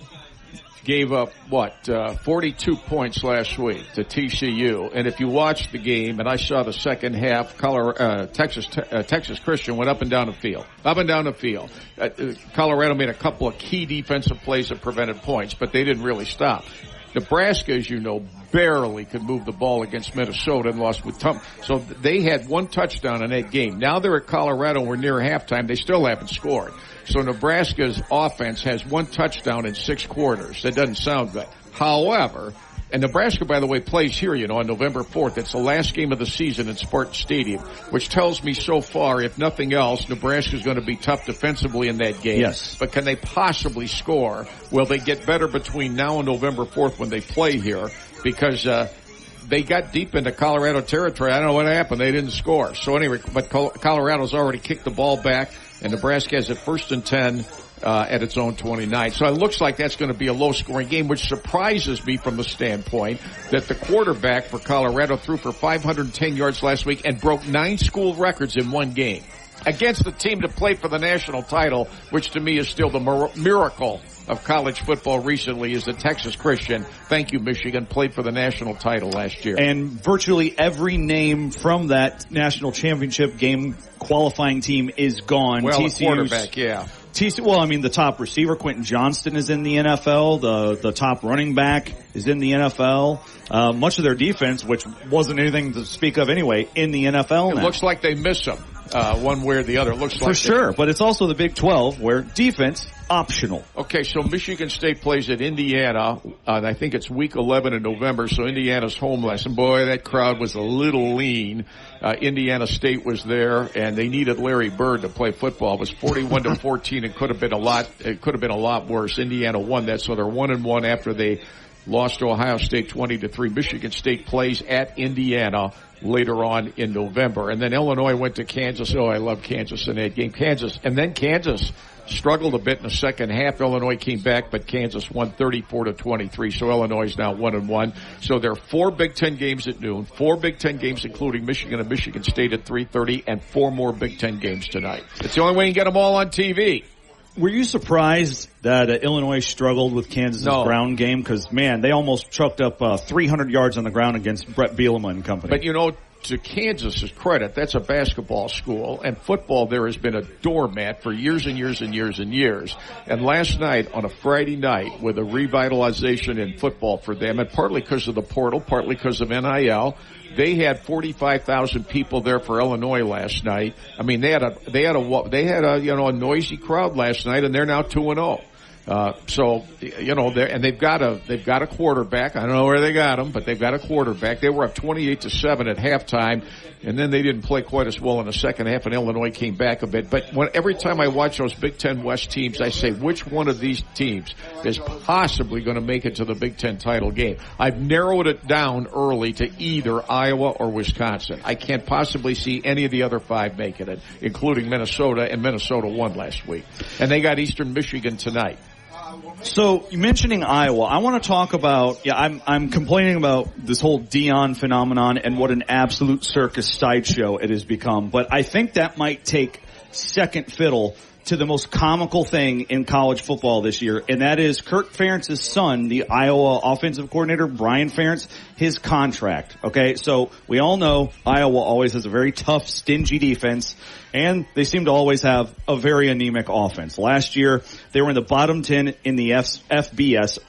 gave up 42 points last week to TCU, and if you watched the game, and I saw the second half, Texas Christian went up and down the field. Colorado made a couple of key defensive plays that prevented points, but they didn't really stop. Nebraska, as you know, barely could move the ball against Minnesota and lost with so they had one touchdown in that game. Now they're at Colorado, we're near halftime, they still haven't scored. So Nebraska's offense has one touchdown in 6 quarters. That doesn't sound good. However, and Nebraska, by the way, plays here, on November 4th. It's the last game of the season in Spartan Stadium, which tells me so far, if nothing else, Nebraska's going to be tough defensively in that game. Yes. But can they possibly score? Will they get better between now and November 4th when they play here? Because they got deep into Colorado territory. I don't know what happened. They didn't score. So anyway, but Colorado's already kicked the ball back, and Nebraska has it 1st and 10 at its own 29. So it looks like that's going to be a low-scoring game, which surprises me from the standpoint that the quarterback for Colorado threw for 510 yards last week and broke 9 school records in one game against the team that played for the national title, which to me is still the miracle of college football recently, is the Texas Christian. Thank you, Michigan, played for the national title last year. And virtually every name from that national championship game qualifying team is gone. Well, the quarterback, yeah. The top receiver, Quentin Johnston, is in the NFL. The top running back is in the NFL. Much of their defense, which wasn't anything to speak of anyway, in the NFL now. It looks like they miss them, one way or the other. It looks like for sure, but it's also the Big 12 where defense optional. Okay, so Michigan State plays at Indiana, and I think it's week 11 in November, so Indiana's home lesson. Boy, that crowd was a little lean. Indiana State was there, and they needed Larry Bird to play football. It was 41-14. It could have been a lot worse. Indiana won that, so they're 1-1 after they lost to Ohio State 20-3. Michigan State plays at Indiana later on in November. And then Illinois went to Kansas. Oh, I love Kansas in that game. Kansas struggled a bit in the second half. Illinois came back, but Kansas won 34-23. So Illinois is now 1-1. So there are 4 Big Ten games at noon, 4 Big Ten games including Michigan and Michigan State at 3:30, and 4 more Big Ten games tonight. It's the only way you can get them all on TV. Were you surprised that Illinois struggled with Kansas' ground game? Because, man, they almost chucked up 300 yards on the ground against Brett Bielema and company. But, to Kansas's credit, that's a basketball school, and football there has been a doormat for years and years and years and years. And last night, on a Friday night, with a revitalization in football for them, and partly because of the portal, partly because of NIL, they had 45,000 people there for Illinois last night. I mean, they had a noisy crowd last night, and they're now 2-0. And they've got a quarterback. I don't know where they got him, but they've got a quarterback. They were up 28-7 at halftime, and then they didn't play quite as well in the second half, and Illinois came back a bit. But every time I watch those Big Ten West teams, I say, which one of these teams is possibly going to make it to the Big Ten title game? I've narrowed it down early to either Iowa or Wisconsin. I can't possibly see any of the other 5 making it, including Minnesota, and Minnesota won last week. And they got Eastern Michigan tonight. So, mentioning Iowa, I want to talk about, I'm complaining about this whole Deion phenomenon and what an absolute circus sideshow it has become, but I think that might take second fiddle to the most comical thing in college football this year, and that is Kirk Ferentz's son, the Iowa offensive coordinator, Brian Ferentz, his contract. Okay, so we all know Iowa always has a very tough, stingy defense, and they seem to always have a very anemic offense. Last year, they were in the bottom 10 in the FBS,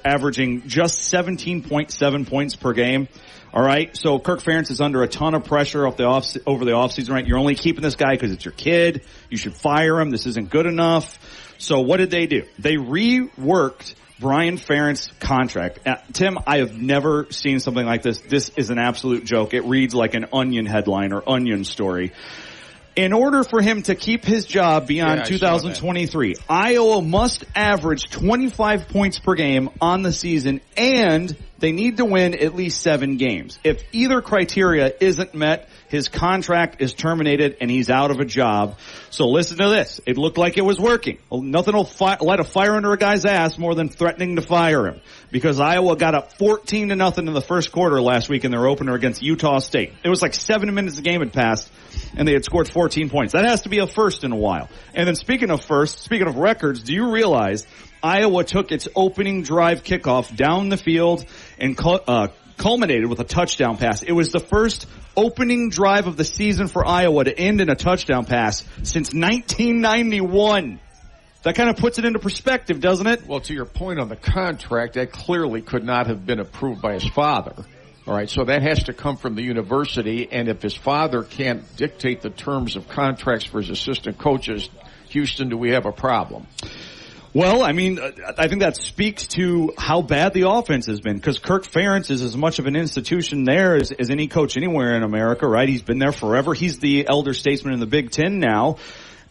averaging just 17.7 points per game. All right, so Kirk Ferentz is under a ton of pressure over the offseason, right? You're only keeping this guy because it's your kid. You should fire him. This isn't good enough. So what did they do? They reworked Brian Ferentz's contract. Tim, I have never seen something like this. This is an absolute joke. It reads like an Onion headline or Onion story. In order for him to keep his job beyond 2023, Iowa must average 25 points per game on the season, and they need to win at least 7 games. If either criteria isn't met, his contract is terminated and he's out of a job. So listen to this. It looked like it was working. Well, nothing will light a fire under a guy's ass more than threatening to fire him, because Iowa got up 14-0 in the first quarter last week in their opener against Utah State. It was like 7 minutes the game had passed and they had scored 14 points. That has to be a first in a while. And then speaking of records, do you realize Iowa took its opening drive kickoff down the field and culminated with a touchdown pass? It was the first opening drive of the season for Iowa to end in a touchdown pass since 1991. That kind of puts it into perspective, doesn't it? Well, to your point on the contract, that clearly could not have been approved by his father. All right, so that has to come from the university, and if his father can't dictate the terms of contracts for his assistant coaches, Houston, do we have a problem? Well, I mean, I think that speaks to how bad the offense has been, because Kirk Ferentz is as much of an institution there as any coach anywhere in America, right? He's been there forever. He's the elder statesman in the Big Ten now.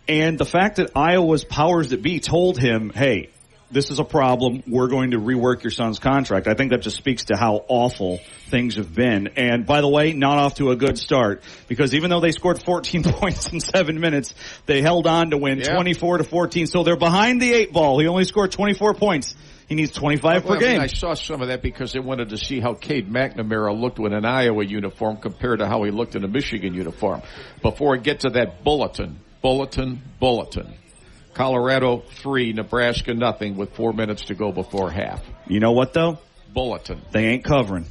And the fact that Iowa's powers that be told him, hey, this is a problem. We're going to rework your son's contract. I think that just speaks to how awful things have been. And by the way, not off to a good start, because even though they scored 14 points in 7 minutes, they held on to win 24-14. So they're behind the 8 ball. He only scored 24 points. He needs 25 per game. I saw some of that because they wanted to see how Cade McNamara looked with an Iowa uniform compared to how he looked in a Michigan uniform. Before I get to that bulletin. Colorado 3, Nebraska nothing with 4 minutes to go before half. You know what, though? Bulletin. They ain't covering.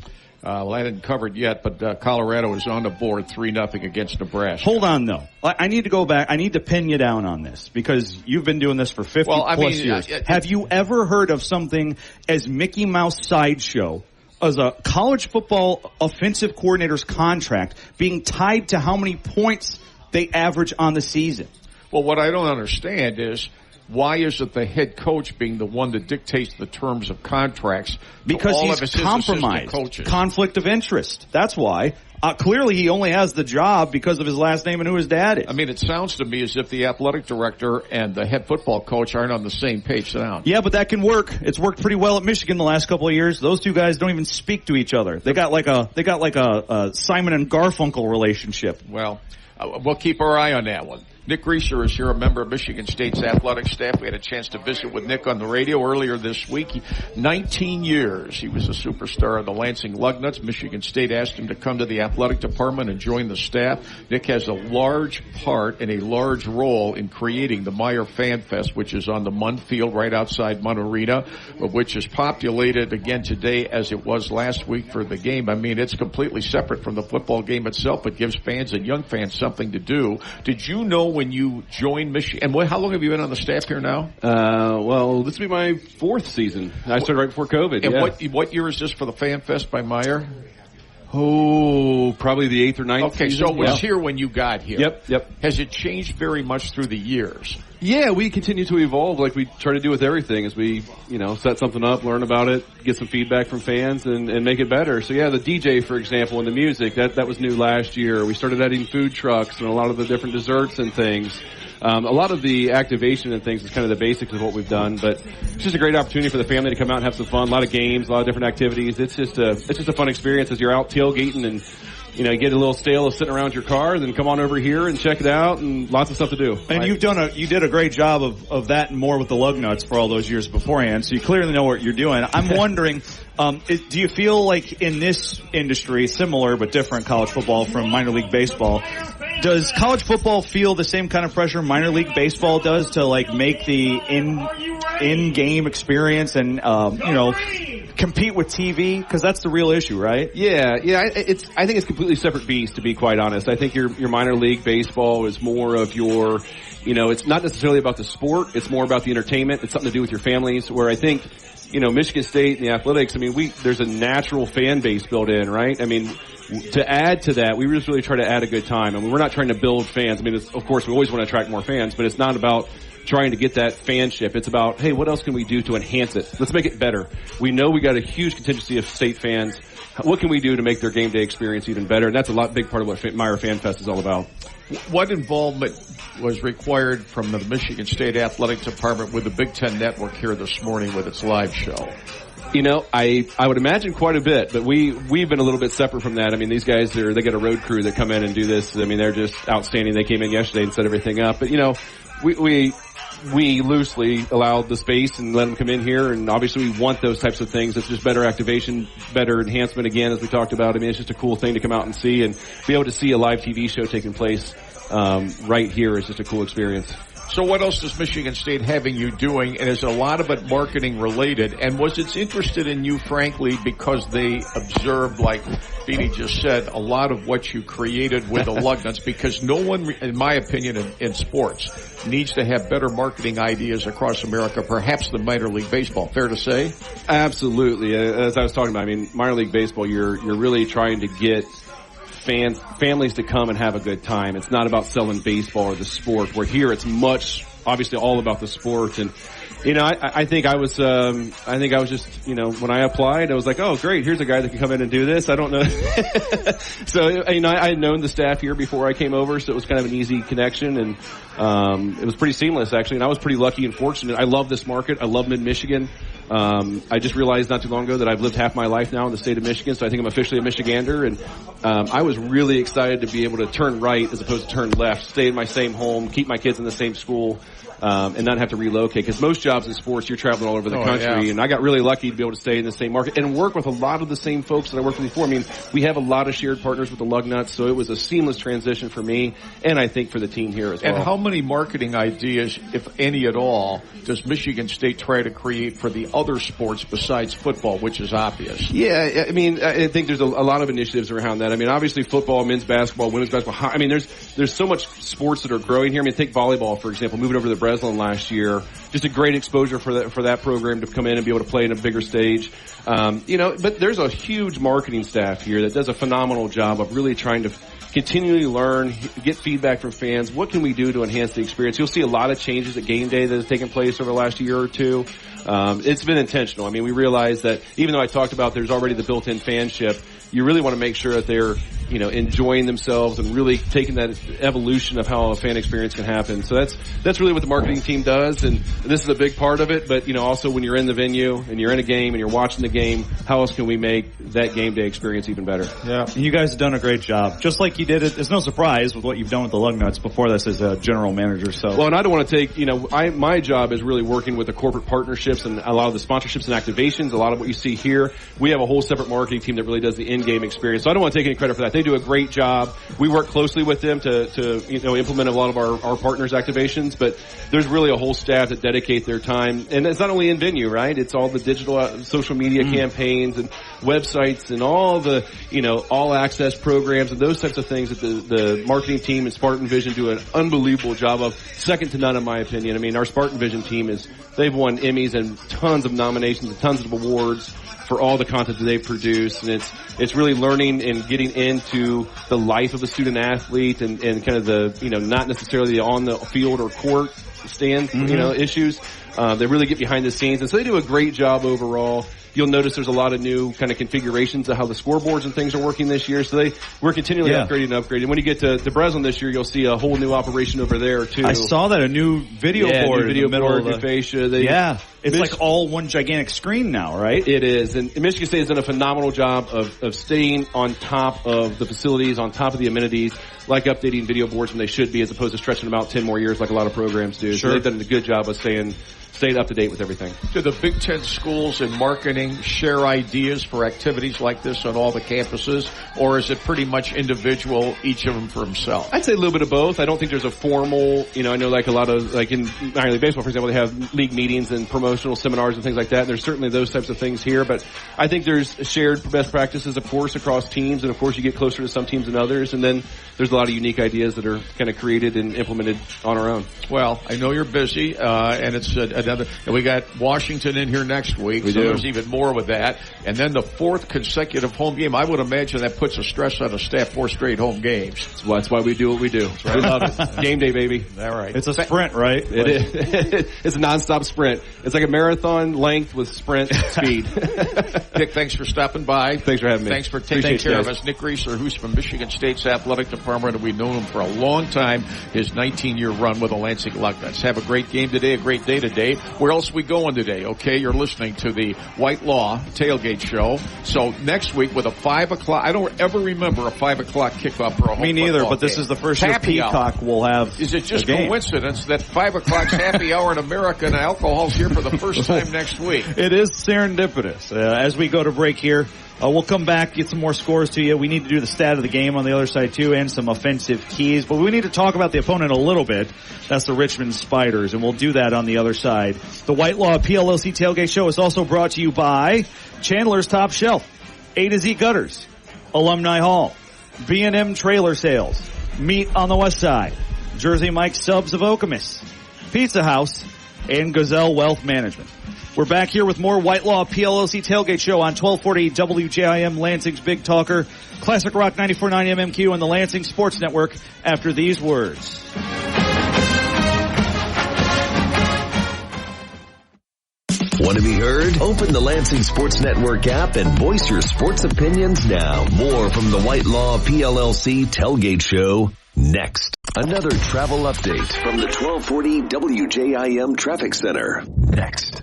Well, I didn't cover it yet, but Colorado is on the board 3-0 against Nebraska. Hold on, though. I need to go back. I need to pin you down on this because you've been doing this for 50 plus years. Have you ever heard of something as Mickey Mouse Sideshow as a college football offensive coordinator's contract being tied to how many points they average on the season? Well, what I don't understand is why is it the head coach being the one that dictates the terms of contracts? Because he's compromised. Conflict of interest. That's why. Clearly he only has the job because of his last name and who his dad is. I mean, it sounds to me as if the athletic director and the head football coach aren't on the same page now. Yeah, but that can work. It's worked pretty well at Michigan the last couple of years. Those two guys don't even speak to each other. They got like a Simon and Garfunkel relationship. Well, we'll keep our eye on that one. Nick Reeser is here, a member of Michigan State's athletic staff. We had a chance to visit with Nick on the radio earlier this week. 19 years. He was a superstar of the Lansing Lugnuts. Michigan State asked him to come to the athletic department and join the staff. Nick has a large part and a large role in creating the Meyer Fan Fest, which is on the Munn Field right outside Munn Arena, which is populated again today as it was last week for the game. I mean, it's completely separate from the football game itself, but gives fans and young fans something to do. Did you know when you joined Michigan, and how long have you been on the staff here now? Well, this will be my 4th season. I started right before COVID. And what year is this for the Fan Fest by Meyer? Oh, probably the 8th or 9th Okay, season. so it was here when you got here. Yep. Has it changed very much through the years? Yeah, we continue to evolve like we try to do with everything as we, set something up, learn about it, get some feedback from fans and make it better. So yeah, the DJ, for example, and the music, that was new last year. We started adding food trucks and a lot of the different desserts and things. A lot of the activation and things is kind of the basics of what we've done, but it's just a great opportunity for the family to come out and have some fun. A lot of games, a lot of different activities. It's just a fun experience as you're out tailgating and, you get a little stale of sitting around your car, then come on over here and check it out, and lots of stuff to do. And you did a great job of that and more with the Lugnuts for all those years beforehand, so you clearly know what you're doing. I'm wondering, do you feel like in this industry, similar but different college football from minor league baseball, does college football feel the same kind of pressure minor league baseball does to make the in-game experience and, compete with TV? Because that's the real issue, right? Yeah. I think it's completely separate beast, to be quite honest. I think your minor league baseball is more of your, it's not necessarily about the sport. It's more about the entertainment. It's something to do with your families. Where I think, Michigan State and the athletics, there's a natural fan base built in, right? To add to that, we just really try to add a good time. We're not trying to build fans. Of course, we always want to attract more fans, but it's not about trying to get that fanship. It's about, hey, what else can we do to enhance it? Let's make it better. We know we got a huge contingency of state fans. What can we do to make their game day experience even better? And that's a big part of what Meyer Fan Fest is all about. What involvement was required from the Michigan State Athletic Department with the Big Ten Network here this morning with its live show? I would imagine quite a bit, but we've been a little bit separate from that. These guys they got a road crew that come in and do this. They're just outstanding. They came in yesterday and set everything up. But we loosely allowed the space and let them come in here, and obviously we want those types of things. It's just better activation, better enhancement again, as we talked about. It's just a cool thing to come out and see, and be able to see a live TV show taking place right here is just a cool experience. So what else is Michigan State having you doing? And is a lot of it marketing related? And was it interested in you, frankly, because they observed, like Beanie just said, a lot of what you created with the Lugnuts? Because no one, in my opinion, in sports, needs to have better marketing ideas across America, perhaps than minor league baseball. Fair to say? Absolutely. As I was talking about, minor league baseball, you're really trying to get families to come and have a good time. It's not about selling baseball or the sport. Where here it's obviously all about the sport. And I think I was just, when I applied, I was like, oh, great, here's a guy that can come in and do this. I don't know. So, I had known the staff here before I came over, so it was kind of an easy connection, and it was pretty seamless, actually, and I was pretty lucky and fortunate. I love this market. I love Mid-Michigan. I just realized not too long ago that I've lived half my life now in the state of Michigan, so I think I'm officially a Michigander, and I was really excited to be able to turn right as opposed to turn left, stay in my same home, keep my kids in the same school, and not have to relocate. Because most jobs in sports, you're traveling all over the country, and I got really lucky to be able to stay in the same market and work with a lot of the same folks that I worked with before. I mean, we have a lot of shared partners with the Lugnuts, so it was a seamless transition for me, and I think for the team here as well. And how many marketing ideas, if any at all, does Michigan State try to create for the other sports besides football, which is obvious? Yeah, I mean, I think there's a lot of initiatives around that. I mean, obviously football, men's basketball, women's basketball. I mean, there's so much sports that are growing here. I mean, take volleyball, for example, moving over to Breslin last year. Just a great exposure for that program to come in and be able to play in a bigger stage. But there's a huge marketing staff here that does a phenomenal job of really trying to continually learn, get feedback from fans. What can we do to enhance the experience? You'll see a lot of changes at game day that has taken place over the last year or two. It's been intentional. I mean, we realize that even though I talked about there's already the built-in fanship, you really want to make sure that they're, enjoying themselves and really taking that evolution of how a fan experience can happen. So that's really what the marketing team does, and this is a big part of it. But, also when you're in the venue and you're in a game and you're watching the game, how else can we make that game day experience even better? Yeah. You guys have done a great job. Just like you did it, it's no surprise with what you've done with the Lugnuts before this as a general manager. So. Well, and I don't want to take, my job is really working with the corporate partnerships and a lot of the sponsorships and activations, a lot of what you see here. We have a whole separate marketing team that really does the in-game experience. So I don't want to take any credit for that. They do a great job. We work closely with them to implement a lot of our partners' activations, but there's really a whole staff that dedicate their time. And it's not only in venue, right? It's all the digital social media campaigns and websites and all the, all access programs and those types of things that the marketing team and Spartan Vision do an unbelievable job of. Second to none, in my opinion. I mean, our Spartan Vision team they've won Emmys and tons of nominations and tons of awards for all the content that they produce, and it's really learning and getting into the life of a student athlete and kind of the, not necessarily on the field or court stand, issues. They really get behind the scenes, and so they do a great job overall. You'll notice there's a lot of new kind of configurations of how the scoreboards and things are working this year. So we're continually upgrading and upgrading. When you get to Breslin this year, you'll see a whole new operation over there too. I saw that, a new video board. New video in the middle board, of the fascia. It's like all one gigantic screen now, right? It is. And Michigan State has done a phenomenal job of staying on top of the facilities, on top of the amenities, like updating video boards when they should be, as opposed to stretching them out 10 more years like a lot of programs do. Sure. So they've done a good job of staying up to date with everything. Do the Big Ten schools in marketing share ideas for activities like this on all the campuses, or is it pretty much individual, each of them for himself? I'd say a little bit of both. I don't think there's a formal, I know like a lot of, like in minor league baseball, for example, they have league meetings and promotional seminars and things like that. And there's certainly those types of things here, but I think there's shared best practices, of course, across teams, and of course you get closer to some teams than others, and then there's a lot of unique ideas that are kind of created and implemented on our own. Well, I know you're busy, and it's and we got Washington in here next week, so there's even more with that. And then the fourth consecutive home game. I would imagine that puts a stress on the staff, 4 straight home games. That's why we do what we do. Right. We love it. Game day, baby. All right. It's a sprint, right? It is. It's a nonstop sprint. It's like a marathon length with sprint speed. Nick, thanks for stopping by. Thanks for having me. Thanks for taking care of us. Nick Reisler, who's from Michigan State's athletic department, and we've known him for a long time, his 19-year run with the Lansing Lugnuts. Have a great game today, a great day today. Where else are we going today? Okay, you're listening to the White Law Tailgate Show. So next week with a 5 o'clock, I don't ever remember a 5 o'clock kickoff for a home Me neither, but this game. Is the first year Peacock will have. Is it just coincidence that 5 o'clock's happy hour in America and alcohol's here for the first time next week? It is serendipitous. As we go to break here, we'll come back, get some more scores to you. We need to do the stat of the game on the other side too, and some offensive keys. But we need to talk about the opponent a little bit. That's the Richmond Spiders, and we'll do that on the other side. The White Law PLLC Tailgate Show is also brought to you by Chandler's Top Shelf, A to Z Gutters, Alumni Hall, B&M Trailer Sales, Meat on the West Side, Jersey Mike's Subs of Okemos, Pizza House, and Gazelle Wealth Management. We're back here with more White Law PLLC Tailgate Show on 1240 WJIM, Lansing's Big Talker, Classic Rock 94.9 MMQ, and the Lansing Sports Network after these words. Want to be heard? Open the Lansing Sports Network app and voice your sports opinions now. More from the Whitelaw PLLC Tailgate Show next. Another travel update from the 1240 WJIM Traffic Center next.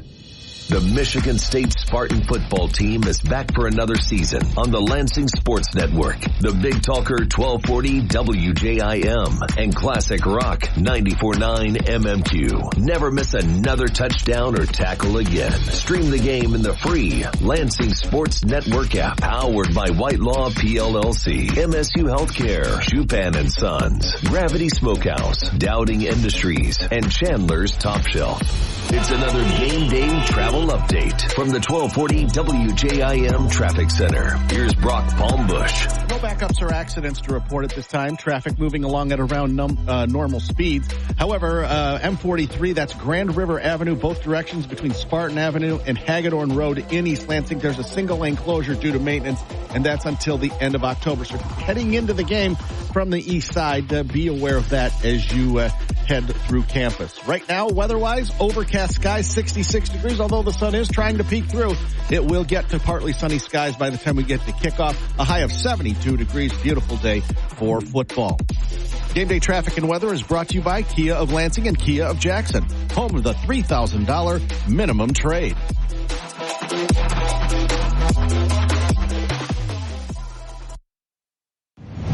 The Michigan State Spartan football team is back for another season on the Lansing Sports Network, the Big Talker 1240 WJIM, and Classic Rock 94.9 MMQ. Never miss another touchdown or tackle again. Stream the game in the free Lansing Sports Network app, powered by Whitelaw PLLC, MSU Healthcare, Chupan and Sons, Gravity Smokehouse, Dowding Industries, and Chandler's Top Shelf. It's another game day travel update from the 1240 WJIM Traffic Center. Here's Brock Palmbush. No backups or accidents to report at this time. Traffic moving along at around normal speeds. However, M43, that's Grand River Avenue, both directions between Spartan Avenue and Hagedorn Road in East Lansing. There's a single lane closure due to maintenance, and that's until the end of October. So heading into the game from the east side, be aware of that as you head through campus. Right now, weather-wise, overcast skies, 66 degrees, although the sun is trying to peek through. It will get to partly sunny skies by the time we get to kickoff. A high of 72 degrees. Beautiful day for football. Game day traffic and weather is brought to you by Kia of Lansing and Kia of Jackson, home of the $3,000 minimum trade.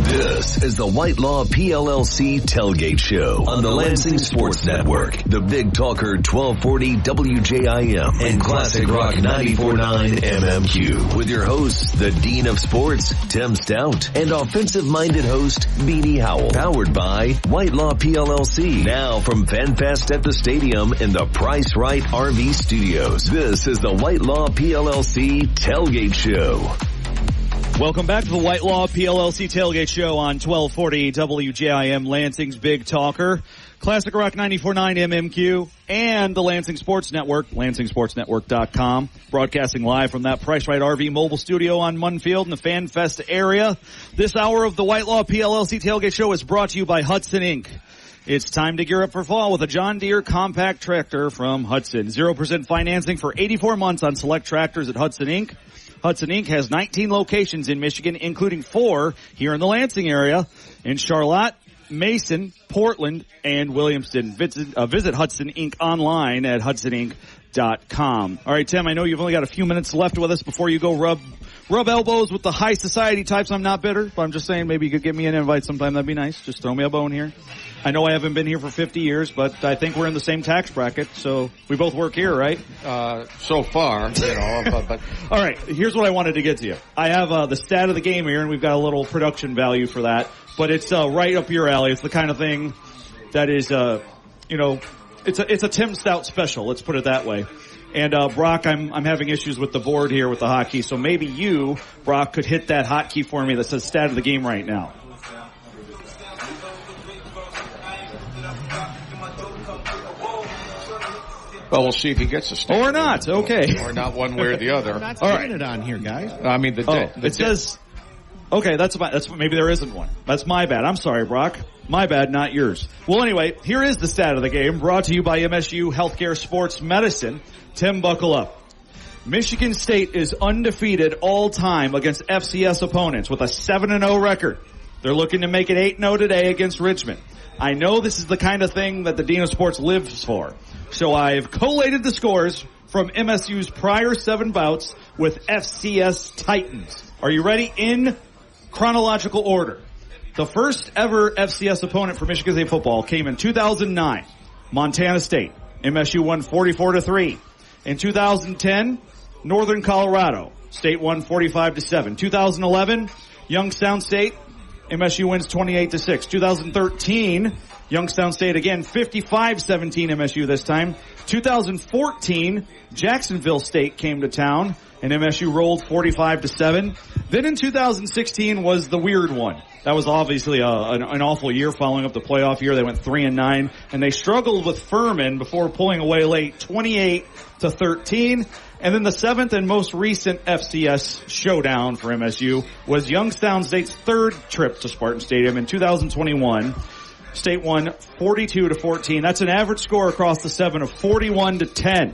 This is the Whitelaw PLLC Tailgate Show on the Lansing Sports Network, the Big Talker 1240 WJIM, and Classic Rock 94.9 MMQ. With your hosts, the Dean of Sports, Tim Staudt, and offensive-minded host, Beanie Howell. Powered by Whitelaw PLLC. Now from FanFest at the Stadium in the Price Right RV Studios. This is the Whitelaw PLLC Tailgate Show. Welcome back to the Whitelaw PLLC Tailgate Show on 1240 WJIM, Lansing's Big Talker, Classic Rock 94.9 MMQ, and the Lansing Sports Network, lansingsportsnetwork.com, broadcasting live from that Price Right RV mobile studio on Munfield in the FanFest area. This hour of the Whitelaw PLLC Tailgate Show is brought to you by Hudson Inc. It's time to gear up for fall with a John Deere compact tractor from Hudson. 0% financing for 84 months on select tractors at Hudson Inc. Hudson Inc. has 19 locations in Michigan, including 4 here in the Lansing area, in Charlotte, Mason, Portland, and Williamston. Visit Hudson Inc. online at HudsonInc.com. All right, Tim, I know you've only got a few minutes left with us before you go rub elbows with the high society types. I'm not bitter, but I'm just saying maybe you could give me an invite sometime. That'd be nice. Just throw me a bone here. I know I haven't been here for 50 years, but I think we're in the same tax bracket, so we both work here, right? So far, but. All right, here's what I wanted to get to you. I have the stat of the game here, and we've got a little production value for that, but it's right up your alley. It's the kind of thing that is, it's a Tim Staudt special, let's put it that way. And Brock, I'm having issues with the board here with the hotkey, so maybe you, Brock, could hit that hotkey for me that says stat of the game right now. Well, we'll see if he gets a stat. Or not, okay. Or not one way or the other. We're not seeing it on here, guys. I mean, says, okay, that's maybe there isn't one. That's my bad. I'm sorry, Brock. My bad, not yours. Well, anyway, here is the stat of the game, brought to you by MSU Healthcare Sports Medicine. Tim, buckle up. Michigan State is undefeated all time against FCS opponents with a 7-0 record. They're looking to make it 8-0 today against Richmond. I know this is the kind of thing that the Dean of Sports lives for. So I've collated the scores from MSU's prior 7 bouts with FCS Titans. Are you ready? In chronological order. The first ever FCS opponent for Michigan State football came in 2009, Montana State. MSU won 44-3. In 2010, Northern Colorado. State won 45-7. 2011, Youngstown State. MSU wins 28-6. 2013, Youngstown State again, 55-17 MSU this time. 2014, Jacksonville State came to town, and MSU rolled 45-7. Then in 2016 was the weird one. That was obviously an awful year following up the playoff year. They went 3-9, and they struggled with Furman before pulling away late, 28-13. And then the 7th and most recent FCS showdown for MSU was Youngstown State's 3rd trip to Spartan Stadium in 2021. State won 42-14. That's an average score across the 7 of 41-10.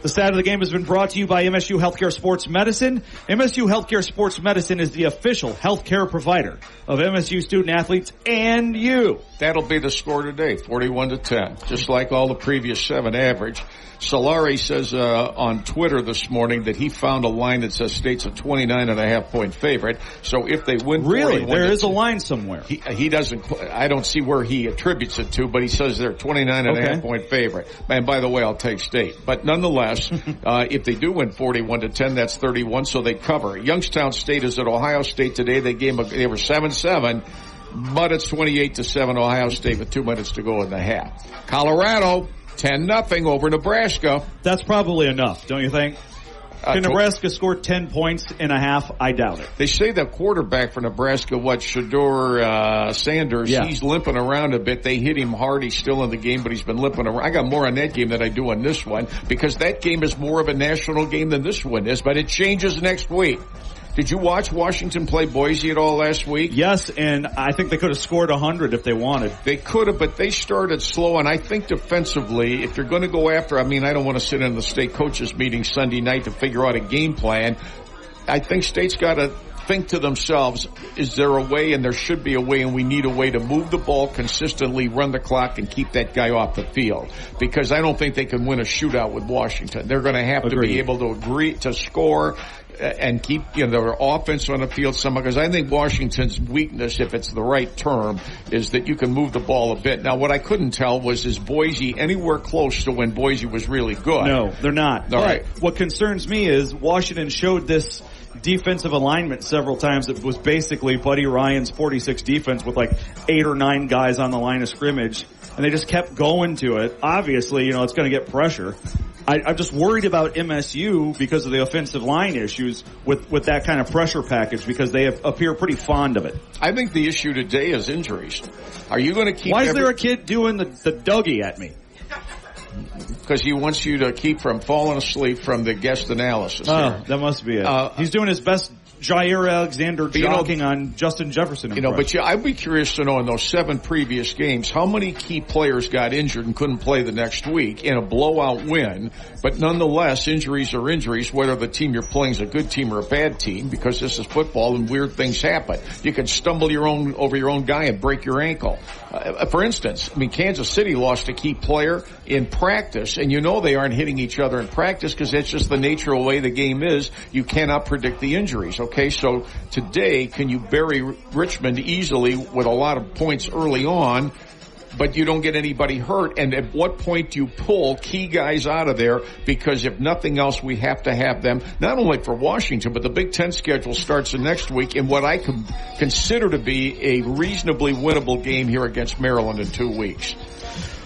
The stat of the game has been brought to you by MSU Healthcare Sports Medicine. MSU Healthcare Sports Medicine is the official healthcare provider of MSU student athletes and you. That'll be the score today, 41-10, just like all the previous 7 average. Solari says on Twitter this morning that he found a line that says State's a 29.5-point favorite. So if they win, really, there is a line somewhere. He doesn't. I don't see where he attributes it to, but he says they're a 29.5-point favorite. And by the way, I'll take State. But nonetheless, if they do win 41-10, that's 31, so they cover. Youngstown State is at Ohio State today. They were 7-7. But it's 28-7 Ohio State with 2 minutes to go in the half. Colorado 10-0 over Nebraska. That's probably enough, don't you think? Can Nebraska score 10 points in a half? I doubt it. They say the quarterback for Nebraska, Shedeur Sanders, he's limping around a bit. They hit him hard. He's still in the game, but he's been limping around. I got more on that game than I do on this one because that game is more of a national game than this one is, but it changes next week. Did you watch Washington play Boise at all last week? Yes, and I think they could have scored 100 if they wanted. They could have, but they started slow, and I think defensively, if you're going to go after, I don't want to sit in the state coaches meeting Sunday night to figure out a game plan. I think State's got to think to themselves, is there a way, and there should be a way, and we need a way to move the ball consistently, run the clock, and keep that guy off the field. Because I don't think they can win a shootout with Washington. They're going to have to be able to agree to score and keep their offense on the field somehow, because I think Washington's weakness, if it's the right term, is that you can move the ball a bit. Now, what I couldn't tell was, is Boise anywhere close to when Boise was really good? No, they're not. All right. What concerns me is Washington showed this defensive alignment several times. It was basically Buddy Ryan's 46 defense with like 8 or 9 guys on the line of scrimmage, and they just kept going to it. Obviously, it's going to get pressure. I'm just worried about MSU because of the offensive line issues with that kind of pressure package, because they appear pretty fond of it. I think the issue today is injuries. Are you going to keep... Why is there a kid doing the Dougie at me? Because he wants you to keep from falling asleep from the guest analysis. Oh, that must be it. He's doing his best Jair Alexander jogging on Justin Jefferson. But I'd be curious to know, in those 7 previous games, how many key players got injured and couldn't play the next week in a blowout win. But nonetheless, injuries are injuries, whether the team you're playing is a good team or a bad team, because this is football and weird things happen. You can stumble over your own guy and break your ankle. For instance, Kansas City lost a key player in practice, and they aren't hitting each other in practice because that's just the nature of the way the game is. You cannot predict the injuries, okay? So today, can you bury Richmond easily with a lot of points early on, but you don't get anybody hurt? And at what point do you pull key guys out of there? Because if nothing else, we have to have them, not only for Washington, but the Big Ten schedule starts the next week in what I could consider to be a reasonably winnable game here against Maryland in 2 weeks.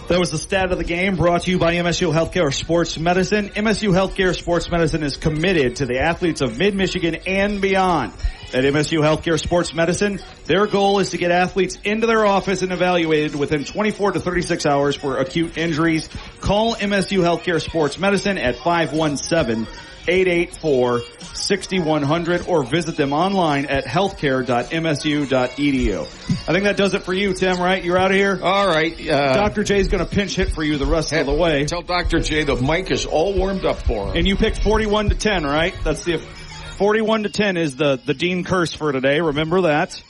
That was the stat of the game, brought to you by MSU Healthcare Sports Medicine. MSU Healthcare Sports Medicine is committed to the athletes of Mid-Michigan and beyond. At MSU Healthcare Sports Medicine, their goal is to get athletes into their office and evaluated within 24 to 36 hours for acute injuries. Call MSU Healthcare Sports Medicine at 517-884-6100 or visit them online at healthcare.msu.edu. I think that does it for you, Tim, right? You're out of here? All right. Dr. J's going to pinch hit for you the rest of the way. Tell Dr. J the mic is all warmed up for him. And you picked 41-10, right? That's the 41-10 is the Dean curse for today. Remember that.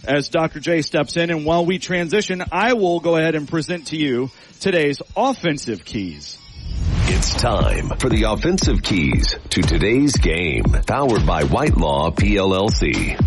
As Dr. J steps in, and while we transition, I will go ahead and present to you today's offensive keys. It's time for the offensive keys to today's game, powered by Whitelaw PLLC.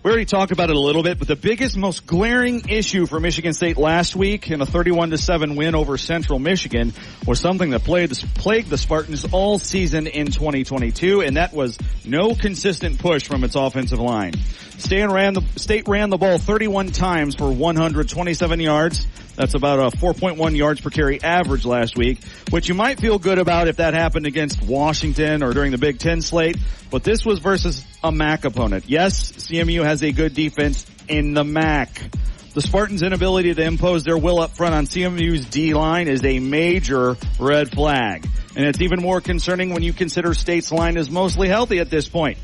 We already talked about it a little bit, but the biggest, most glaring issue for Michigan State last week in a 31-7 win over Central Michigan was something that plagued the Spartans all season in 2022, and that was no consistent push from its offensive line. State ran the ball 31 times for 127 yards. That's about a 4.1 yards per carry average last week, which you might feel good about if that happened against Washington or during the Big Ten slate. But this was versus a MAC opponent. Yes, CMU has a good defense in the MAC. The Spartans' inability to impose their will up front on CMU's D-line is a major red flag. And it's even more concerning when you consider State's line is mostly healthy at this point.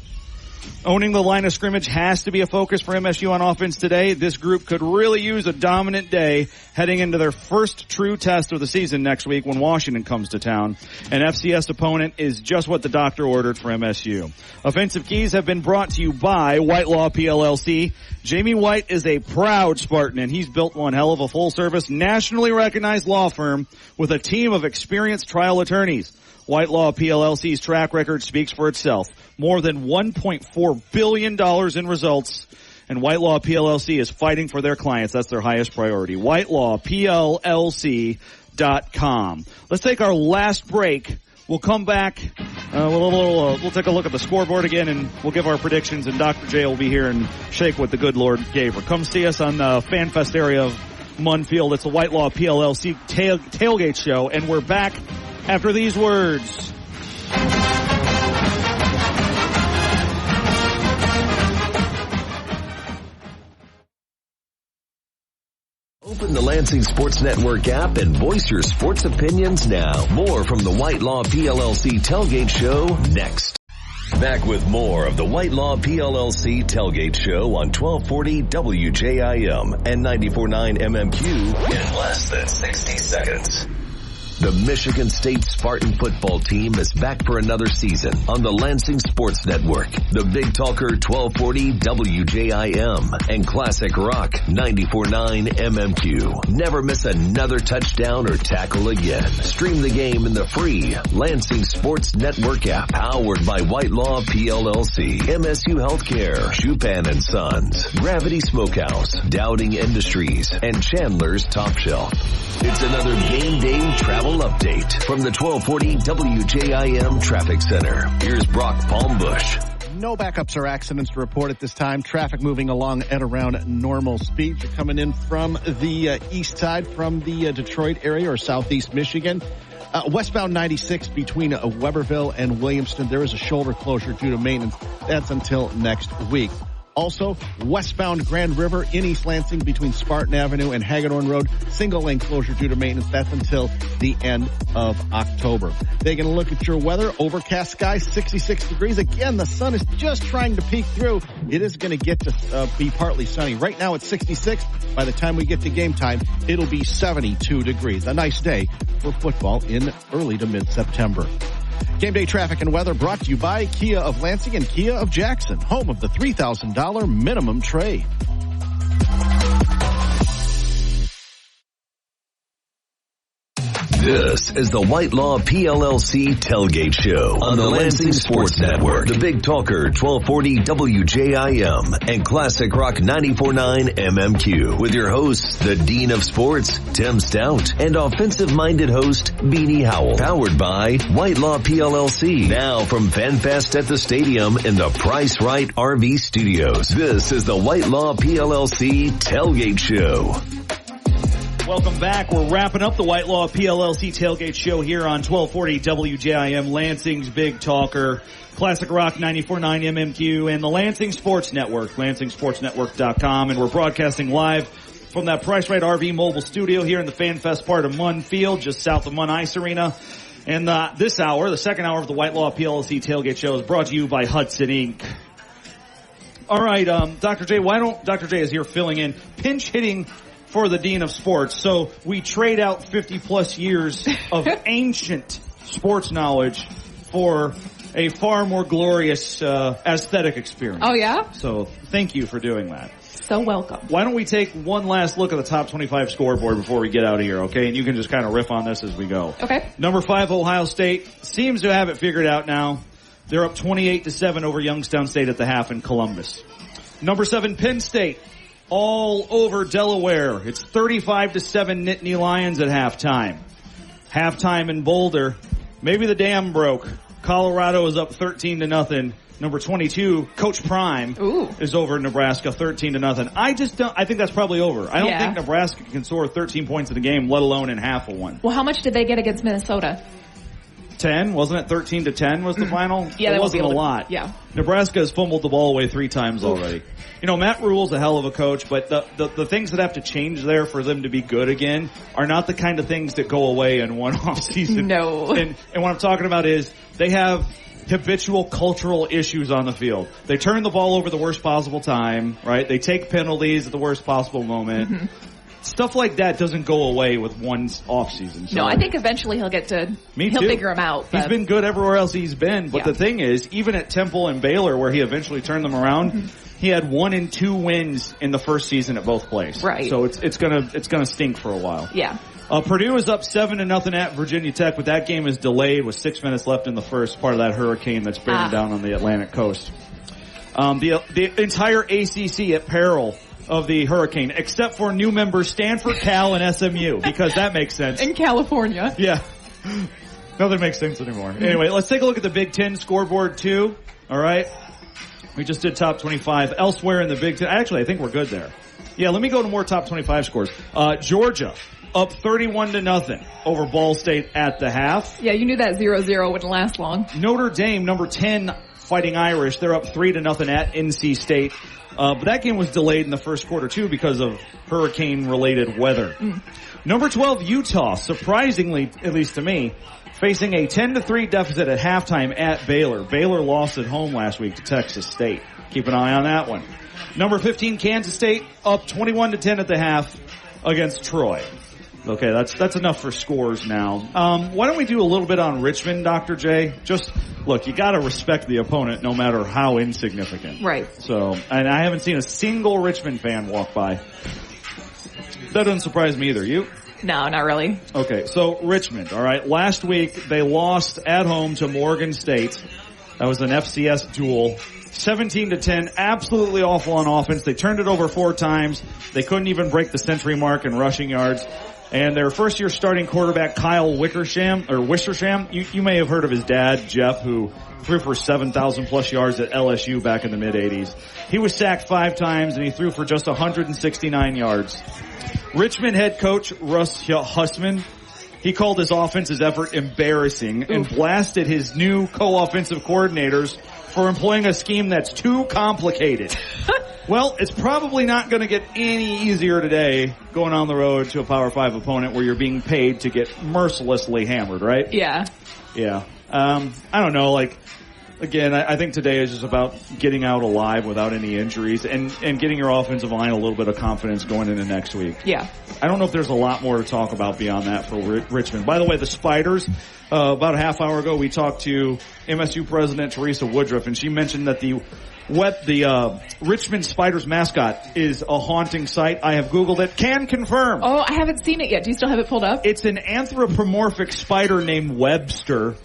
Owning the line of scrimmage has to be a focus for MSU on offense today. This group could really use a dominant day heading into their first true test of the season next week when Washington comes to town. An FCS opponent is just what the doctor ordered for MSU. Offensive keys have been brought to you by Whitelaw PLLC. Jamie White is a proud Spartan, and he's built one hell of a full-service, nationally recognized law firm with a team of experienced trial attorneys. Whitelaw PLLC's track record speaks for itself. More than $1.4 billion in results. And Whitelaw PLLC is fighting for their clients. That's their highest priority. WhitelawPLLC.com. Let's take our last break. We'll come back. We'll take a look at the scoreboard again, and we'll give our predictions. And Dr. J will be here and shake what the good Lord gave her. Come see us on the FanFest area of Munn Field. It's a Whitelaw PLLC tailgate show, and we're back after these words. Open the Lansing Sports Network app and voice your sports opinions now. More from the Whitelaw PLLC Tailgate Show next. Back with more of the Whitelaw PLLC Tailgate Show on 1240 WJIM and 94.9 MMQ in less than 60 seconds. The Michigan State Spartan football team is back for another season on the Lansing Sports Network, the Big Talker 1240 WJIM, and Classic Rock 94.9 MMQ. Never miss another touchdown or tackle again. Stream the game in the free Lansing Sports Network app, powered by Whitelaw PLLC, MSU Healthcare, Chupan & Sons, Gravity Smokehouse, Doubting Industries, and Chandler's Top Shelf. It's another game day travel update from the 1240 WJIM Traffic Center. Here's Brock Palmbush. No backups or accidents to report at this time. Traffic moving along at around normal speed. You're coming in from the east side, from the Detroit area or southeast Michigan. Westbound 96 between Weberville and Williamston. There is a shoulder closure due to maintenance. That's until next week. Also, westbound Grand River in East Lansing between Spartan Avenue and Hagedorn Road, single lane closure due to maintenance. That's until the end of October. Taking a look at your weather, overcast skies, 66 degrees. Again, the sun is just trying to peek through. It is going to get to be partly sunny. Right now it's 66. By the time we get to game time, it'll be 72 degrees. A nice day for football in early to mid-September. Game day traffic and weather brought to you by Kia of Lansing and Kia of Jackson, home of the $3,000 minimum trade. This is the Whitelaw PLLC Tailgate Show on the Lansing Sports Network, the Big Talker 1240 WJIM, and Classic Rock 94.9 MMQ, with your hosts, the Dean of Sports, Tim Staudt, and offensive-minded host, Beanie Howell. Powered by Whitelaw PLLC. Now from FanFest at the stadium in the Price Right RV Studios. This is the Whitelaw PLLC Tailgate Show. Welcome back. We're wrapping up the Whitelaw PLLC Tailgate Show here on 1240 WJIM, Lansing's Big Talker, Classic Rock 94.9 MMQ, and the Lansing Sports Network, LansingSportsNetwork.com. And we're broadcasting live from that Price Right RV mobile studio here in the FanFest part of Munn Field, just south of Munn Ice Arena. And this hour, the second hour of the Whitelaw PLLC Tailgate Show, is brought to you by Hudson Inc. All right, Dr. J, Dr. J is here filling in, pinch hitting for the Dean of Sports. So we trade out 50 plus years of ancient sports knowledge for a far more glorious aesthetic experience. Oh, yeah? So thank you for doing that. So welcome. Why don't we take one last look at the top 25 scoreboard before we get out of here, okay? And you can just kind of riff on this as we go. Okay. Number 5, Ohio State seems to have it figured out now. They're up 28-7 over Youngstown State at the half in Columbus. Number 7, Penn State. All over Delaware. It's 35-7 Nittany Lions at halftime. Halftime in Boulder. Maybe the dam broke. Colorado is up 13-0. Number 22, Coach Prime, is over Nebraska 13-0. I think that's probably over. I don't think Nebraska can score 13 points in the game, let alone in half of one. Well, how much did they get against Minnesota? 10, wasn't it? 13-10 was the final? Yeah, it wasn't a lot. Yeah. Nebraska has fumbled the ball away 3 times already. You know, Matt Rule's a hell of a coach, but the things that have to change there for them to be good again are not the kind of things that go away in one off season. No. And what I'm talking about is they have habitual cultural issues on the field. They turn the ball over the worst possible time, right? They take penalties at the worst possible moment. Mm-hmm. Stuff like that doesn't go away with one offseason. So no, I think eventually he'll figure him out. He's been good everywhere else he's been, but the thing is, even at Temple and Baylor, where he eventually turned them around, he had 1 and 2 wins in the first season at both places. Right. So it's gonna stink for a while. Yeah. Purdue is up 7-0 at Virginia Tech, but that game is delayed with 6 minutes left in the first, part of that hurricane that's bearing down on the Atlantic coast. The entire ACC at peril of the hurricane, except for new members Stanford, Cal, and SMU, because that makes sense. In California. Yeah. Nothing makes sense anymore. Anyway, let's take a look at the Big Ten scoreboard too. All right. We just did top 25. Elsewhere in the Big Ten, actually, I think we're good there. Yeah, let me go to more top 25 scores. Georgia up 31-0 over Ball State at the half. Yeah, you knew that 0-0 wouldn't last long. Notre Dame, number 10, Fighting Irish. They're up 3-0 at NC State. But that game was delayed in the first quarter too because of hurricane-related weather. Number 12, Utah, surprisingly, at least to me, facing a 10-3 deficit at halftime at Baylor. Baylor lost at home last week to Texas State. Keep an eye on that one. Number 15, Kansas State, up 21-10 at the half against Troy. Okay, that's enough for scores now. Why don't we do a little bit on Richmond, Dr. J? Just, look, you gotta respect the opponent no matter how insignificant. Right. So, and I haven't seen a single Richmond fan walk by. That doesn't surprise me either. You? No, not really. Okay, so Richmond, alright. Last week, they lost at home to Morgan State. That was an FCS duel. 17-10, absolutely awful on offense. They turned it over 4 times. They couldn't even break the century mark in rushing yards. And their first-year starting quarterback, Kyle Wickersham, you may have heard of his dad, Jeff, who threw for 7,000-plus yards at LSU back in the mid-'80s. He was sacked 5 times, and he threw for just 169 yards. Richmond head coach Russ Hussman, he called his offense's effort embarrassing and blasted his new co-offensive coordinators for employing a scheme that's too complicated. Well, it's probably not going to get any easier today going on the road to a Power 5 opponent where you're being paid to get mercilessly hammered, right? Yeah. Yeah. I don't know, again, I think today is just about getting out alive without any injuries and getting your offensive line a little bit of confidence going into next week. Yeah. I don't know if there's a lot more to talk about beyond that for Richmond. By the way, the Spiders, about a half hour ago, we talked to MSU President Teresa Woodruff, and she mentioned that the Richmond Spiders mascot is a haunting sight. I have Googled it. Can confirm. Oh, I haven't seen it yet. Do you still have it pulled up? It's an anthropomorphic spider named Webster.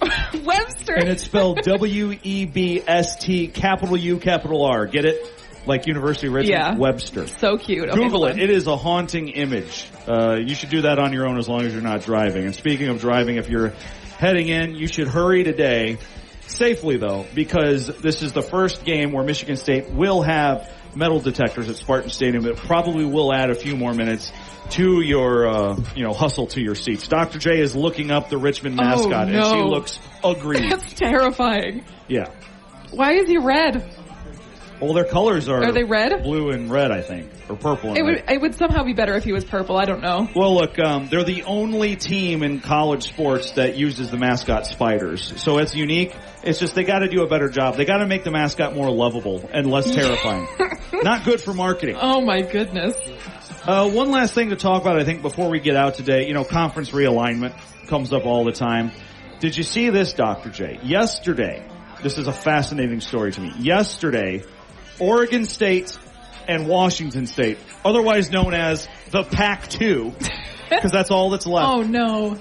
Webster. And it's spelled W-E-B-S-T, capital U, capital R. Get it? Like University of Richmond? Yeah. Webster. So cute. Okay, Google it. It is a haunting image. You should do that on your own as long as you're not driving. And speaking of driving, if you're heading in, you should hurry today. Safely, though, because this is the first game where Michigan State will have metal detectors at Spartan Stadium that probably will add a few more minutes to your, hustle to your seats. Dr. J is looking up the Richmond mascot, and she looks aggrieved. That's terrifying. Yeah. Why is he red? Well, their colors are they red? Blue and red, I think, or purple and red. It would somehow be better if he was purple. I don't know. Well, look, they're the only team in college sports that uses the mascot spiders, so it's unique. It's just they got to do a better job. They got to make the mascot more lovable and less terrifying. Not good for marketing. Oh my goodness. One last thing to talk about, I think, before we get out today. Conference realignment comes up all the time. Did you see this, Dr. J? Yesterday, this is a fascinating story to me. Yesterday, Oregon State and Washington State, otherwise known as the Pac-2, because that's all that's left. Oh no.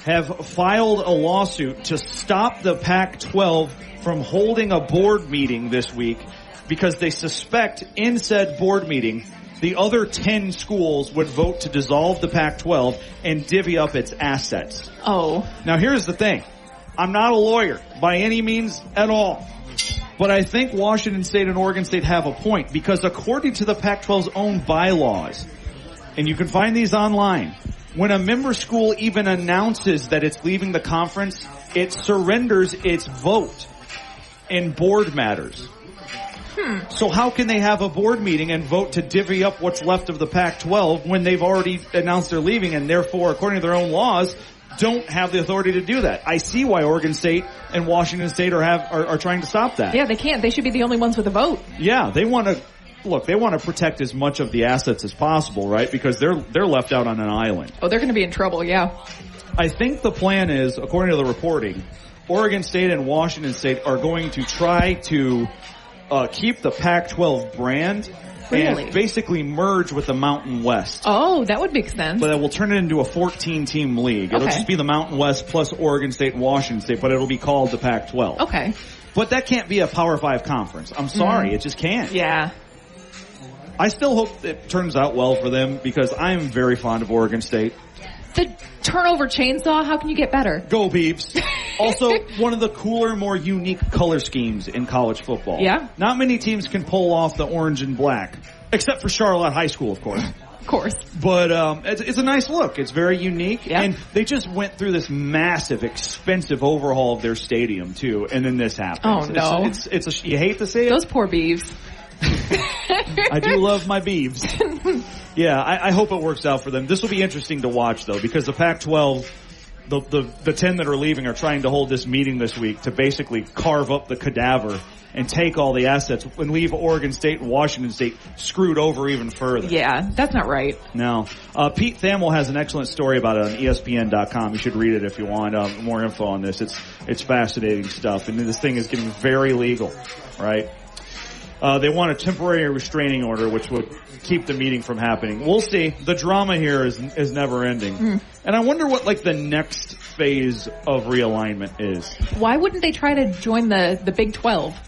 Have filed a lawsuit to stop the Pac-12 from holding a board meeting this week because they suspect in said board meeting the other 10 schools would vote to dissolve the Pac-12 and divvy up its assets. Oh. Now here's the thing. I'm not a lawyer by any means at all. But I think Washington State and Oregon State have a point because according to the Pac-12's own bylaws, and you can find these online, when a member school even announces that it's leaving the conference, it surrenders its vote in board matters. So how can they have a board meeting and vote to divvy up what's left of the Pac-12 when they've already announced they're leaving and therefore, according to their own laws, don't have the authority to do that. I see why Oregon State and Washington State are trying to stop that. Yeah, they can't. They should be the only ones with a vote. Yeah, they want to protect as much of the assets as possible, right? Because they're left out on an island. Oh, they're going to be in trouble, yeah. I think the plan is, according to the reporting, Oregon State and Washington State are going to try to keep the Pac-12 brand and basically merge with the Mountain West. Oh, that would make sense. But we'll turn it into a 14-team league. It'll just be the Mountain West plus Oregon State and Washington State, but it'll be called the Pac-12. Okay. But that can't be a Power 5 conference. I'm sorry, it just can't. Yeah. I still hope it turns out well for them because I'm very fond of Oregon State. The turnover chainsaw, how can you get better? Go Beavs. Also, one of the cooler, more unique color schemes in college football. Yeah. Not many teams can pull off the orange and black, except for Charlotte High School, of course. Of course. But it's a nice look. It's very unique. Yeah. And they just went through this massive, expensive overhaul of their stadium, too, and then this happens. Oh, no. You hate to see it? Those poor Beavs. I do love my Beavs. Yeah, I hope it works out for them. This will be interesting to watch, though, because the Pac-12, the 10 that are leaving are trying to hold this meeting this week to basically carve up the cadaver and take all the assets and leave Oregon State and Washington State screwed over even further. Yeah, that's not right. No. Pete Thamel has an excellent story about it on ESPN.com. You should read it if you want more info on this. It's fascinating stuff. And this thing is getting very legal, right? They want a temporary restraining order, which would keep the meeting from happening. We'll see. The drama here is never ending. And I wonder what the next phase of realignment is. Why wouldn't they try to join the Big 12?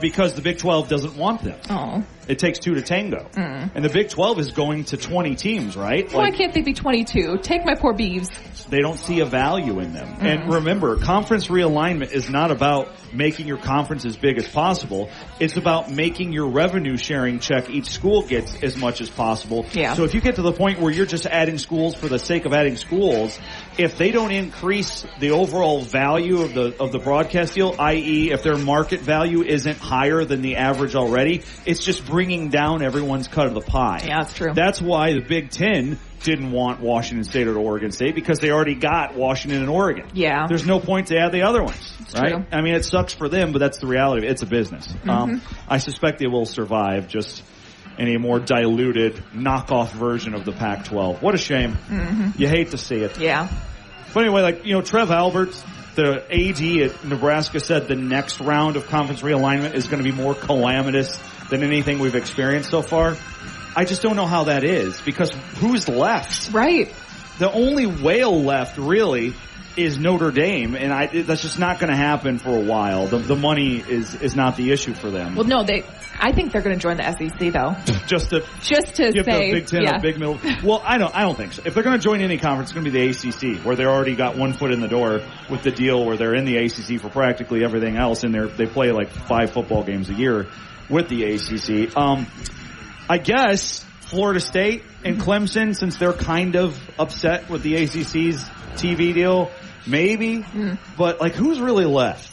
Because the Big 12 doesn't want them. Oh. It takes two to tango. And the Big 12 is going to 20 teams, right? Why can't they be 22? Take my poor Beavs. They don't see a value in them. And remember, conference realignment is not about making your conference as big as possible. It's about making your revenue sharing check each school gets as much as possible. Yeah. So if you get to the point where you're just adding schools for the sake of adding schools, if they don't increase the overall value of the broadcast deal, i.e. if their market value isn't higher than the average already, it's just bringing down everyone's cut of the pie. Yeah, that's true. That's why the Big Ten didn't want Washington State or Oregon State, because they already got Washington and Oregon. Yeah. There's no point to add the other ones, right? True. I mean, it sucks for them, but that's the reality. It's a business. I suspect it will survive just in a more diluted knockoff version of the Pac-12. What a shame. You hate to see it. Yeah. But anyway, Trev Alberts, the AD at Nebraska, said the next round of conference realignment is going to be more calamitous than anything we've experienced so far. I just don't know how that is, because who's left? Right. The only whale left, really, is Notre Dame, and that's just not going to happen for a while. The money is not the issue for them. Well, no, I think they're going to join the SEC, though. just to say, give the Big Ten a big middle. Well, I don't think so. If they're going to join any conference, it's going to be the ACC, where they already got one foot in the door with the deal where they're in the ACC for practically everything else, and they play like 5 football games a year with the ACC. I guess Florida State and Clemson, since they're kind of upset with the ACC's TV deal, maybe. But who's really left?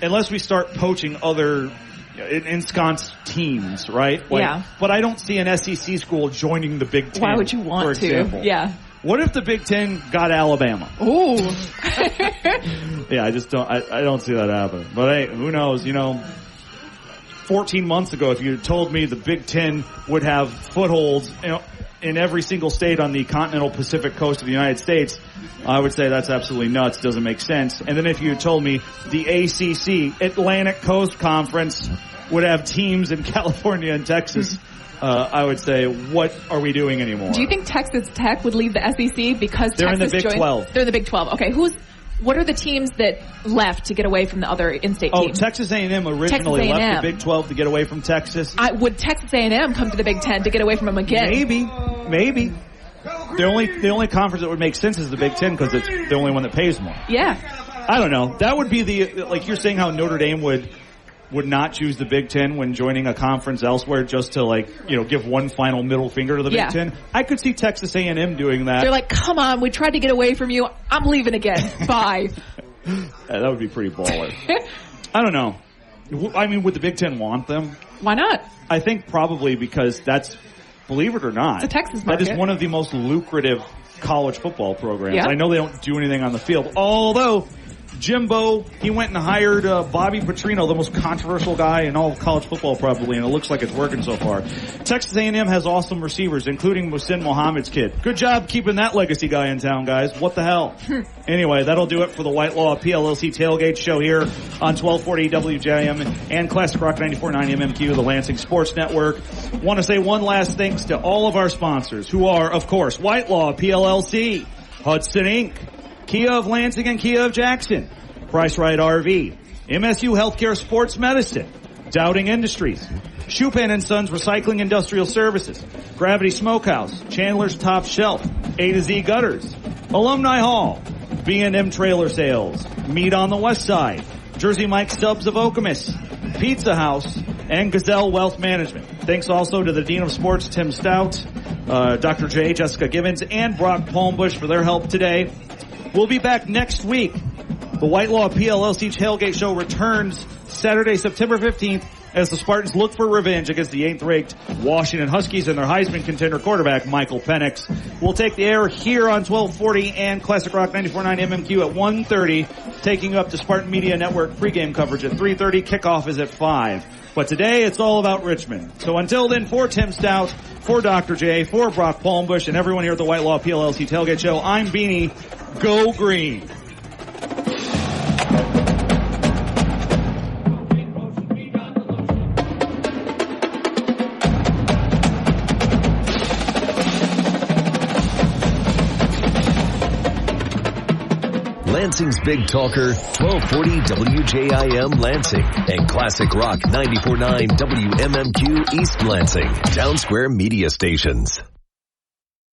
Unless we start poaching other ensconced teams, right? Yeah. But I don't see an SEC school joining the Big Ten. Why would you want for example. to? Yeah. What if the Big Ten got Alabama? Ooh. Yeah, I just don't. I don't see that happening. But hey, who knows? 14 months ago, if you had told me the Big Ten would have footholds in every single state on the continental Pacific coast of the United States, I would say that's absolutely nuts. Doesn't make sense. And then if you had told me the ACC, Atlantic Coast Conference, would have teams in California and Texas, I would say, what are we doing anymore? Do you think Texas Tech would leave the SEC because they're Texas in the Big 12? They're in the Big 12. Okay, what are the teams that left to get away from the other in-state teams? Texas A&M originally left the Big 12 to get away from Texas. Would Texas A&M come to the Big 10 to get away from them again? Maybe. The only conference that would make sense is the Big 10, because it's the only one that pays more. Yeah. I don't know. That would be you're saying how Notre Dame would not choose the Big 10 when joining a conference elsewhere, just to give one final middle finger to the Big 10. I could see Texas A&M doing that. They're like, come on, we tried to get away from you. I'm leaving again. Bye. That would be pretty baller. I don't know. I mean, would the Big 10 want them? Why not? I think probably because that's, believe it or not, it's a Texas market. That is one of the most lucrative college football programs. Yeah. I know they don't do anything on the field, although Jimbo, he went and hired Bobby Petrino, the most controversial guy in all of college football probably, and it looks like it's working so far. Texas A&M has awesome receivers, including Muhsin Muhammad's kid. Good job keeping that legacy guy in town, guys. What the hell? Anyway, that'll do it for the Whitelaw PLLC Tailgate Show here on 1240 WJIM and Classic Rock 94.9 MMQ, the Lansing Sports Network. Want to say one last thanks to all of our sponsors, who are, of course, Whitelaw PLLC, Hudson Inc., Kia of Lansing and Kia of Jackson, Price Right RV, MSU Healthcare Sports Medicine, Doubting Industries, Schupan & Sons Recycling Industrial Services, Gravity Smokehouse, Chandler's Top Shelf, A to Z Gutters, Alumni Hall, B&M Trailer Sales, Meat on the West Side, Jersey Mike Stubbs of Okemos, Pizza House, and Gazelle Wealth Management. Thanks also to the Dean of Sports, Tim Staudt, Dr. J, Jessica Gibbons, and Brock Palmbush for their help today. We'll be back next week. The Whitelaw PLLC Tailgate Show returns Saturday, September 15th as the Spartans look for revenge against the 8th-ranked Washington Huskies and their Heisman contender quarterback, Michael Penix. We'll take the air here on 1240 and Classic Rock 94.9 MMQ at 1:30, taking up to Spartan Media Network pregame coverage at 3:30. Kickoff is at 5. But today, it's all about Richmond. So until then, for Tim Staudt, for Dr. J, for Brock Palmbush, and everyone here at the Whitelaw PLLC Tailgate Show, I'm Beanie. Go Green. Lansing's Big Talker, 1240 WJIM Lansing, and Classic Rock 94.9 WMMQ East Lansing, Town Square Media Stations.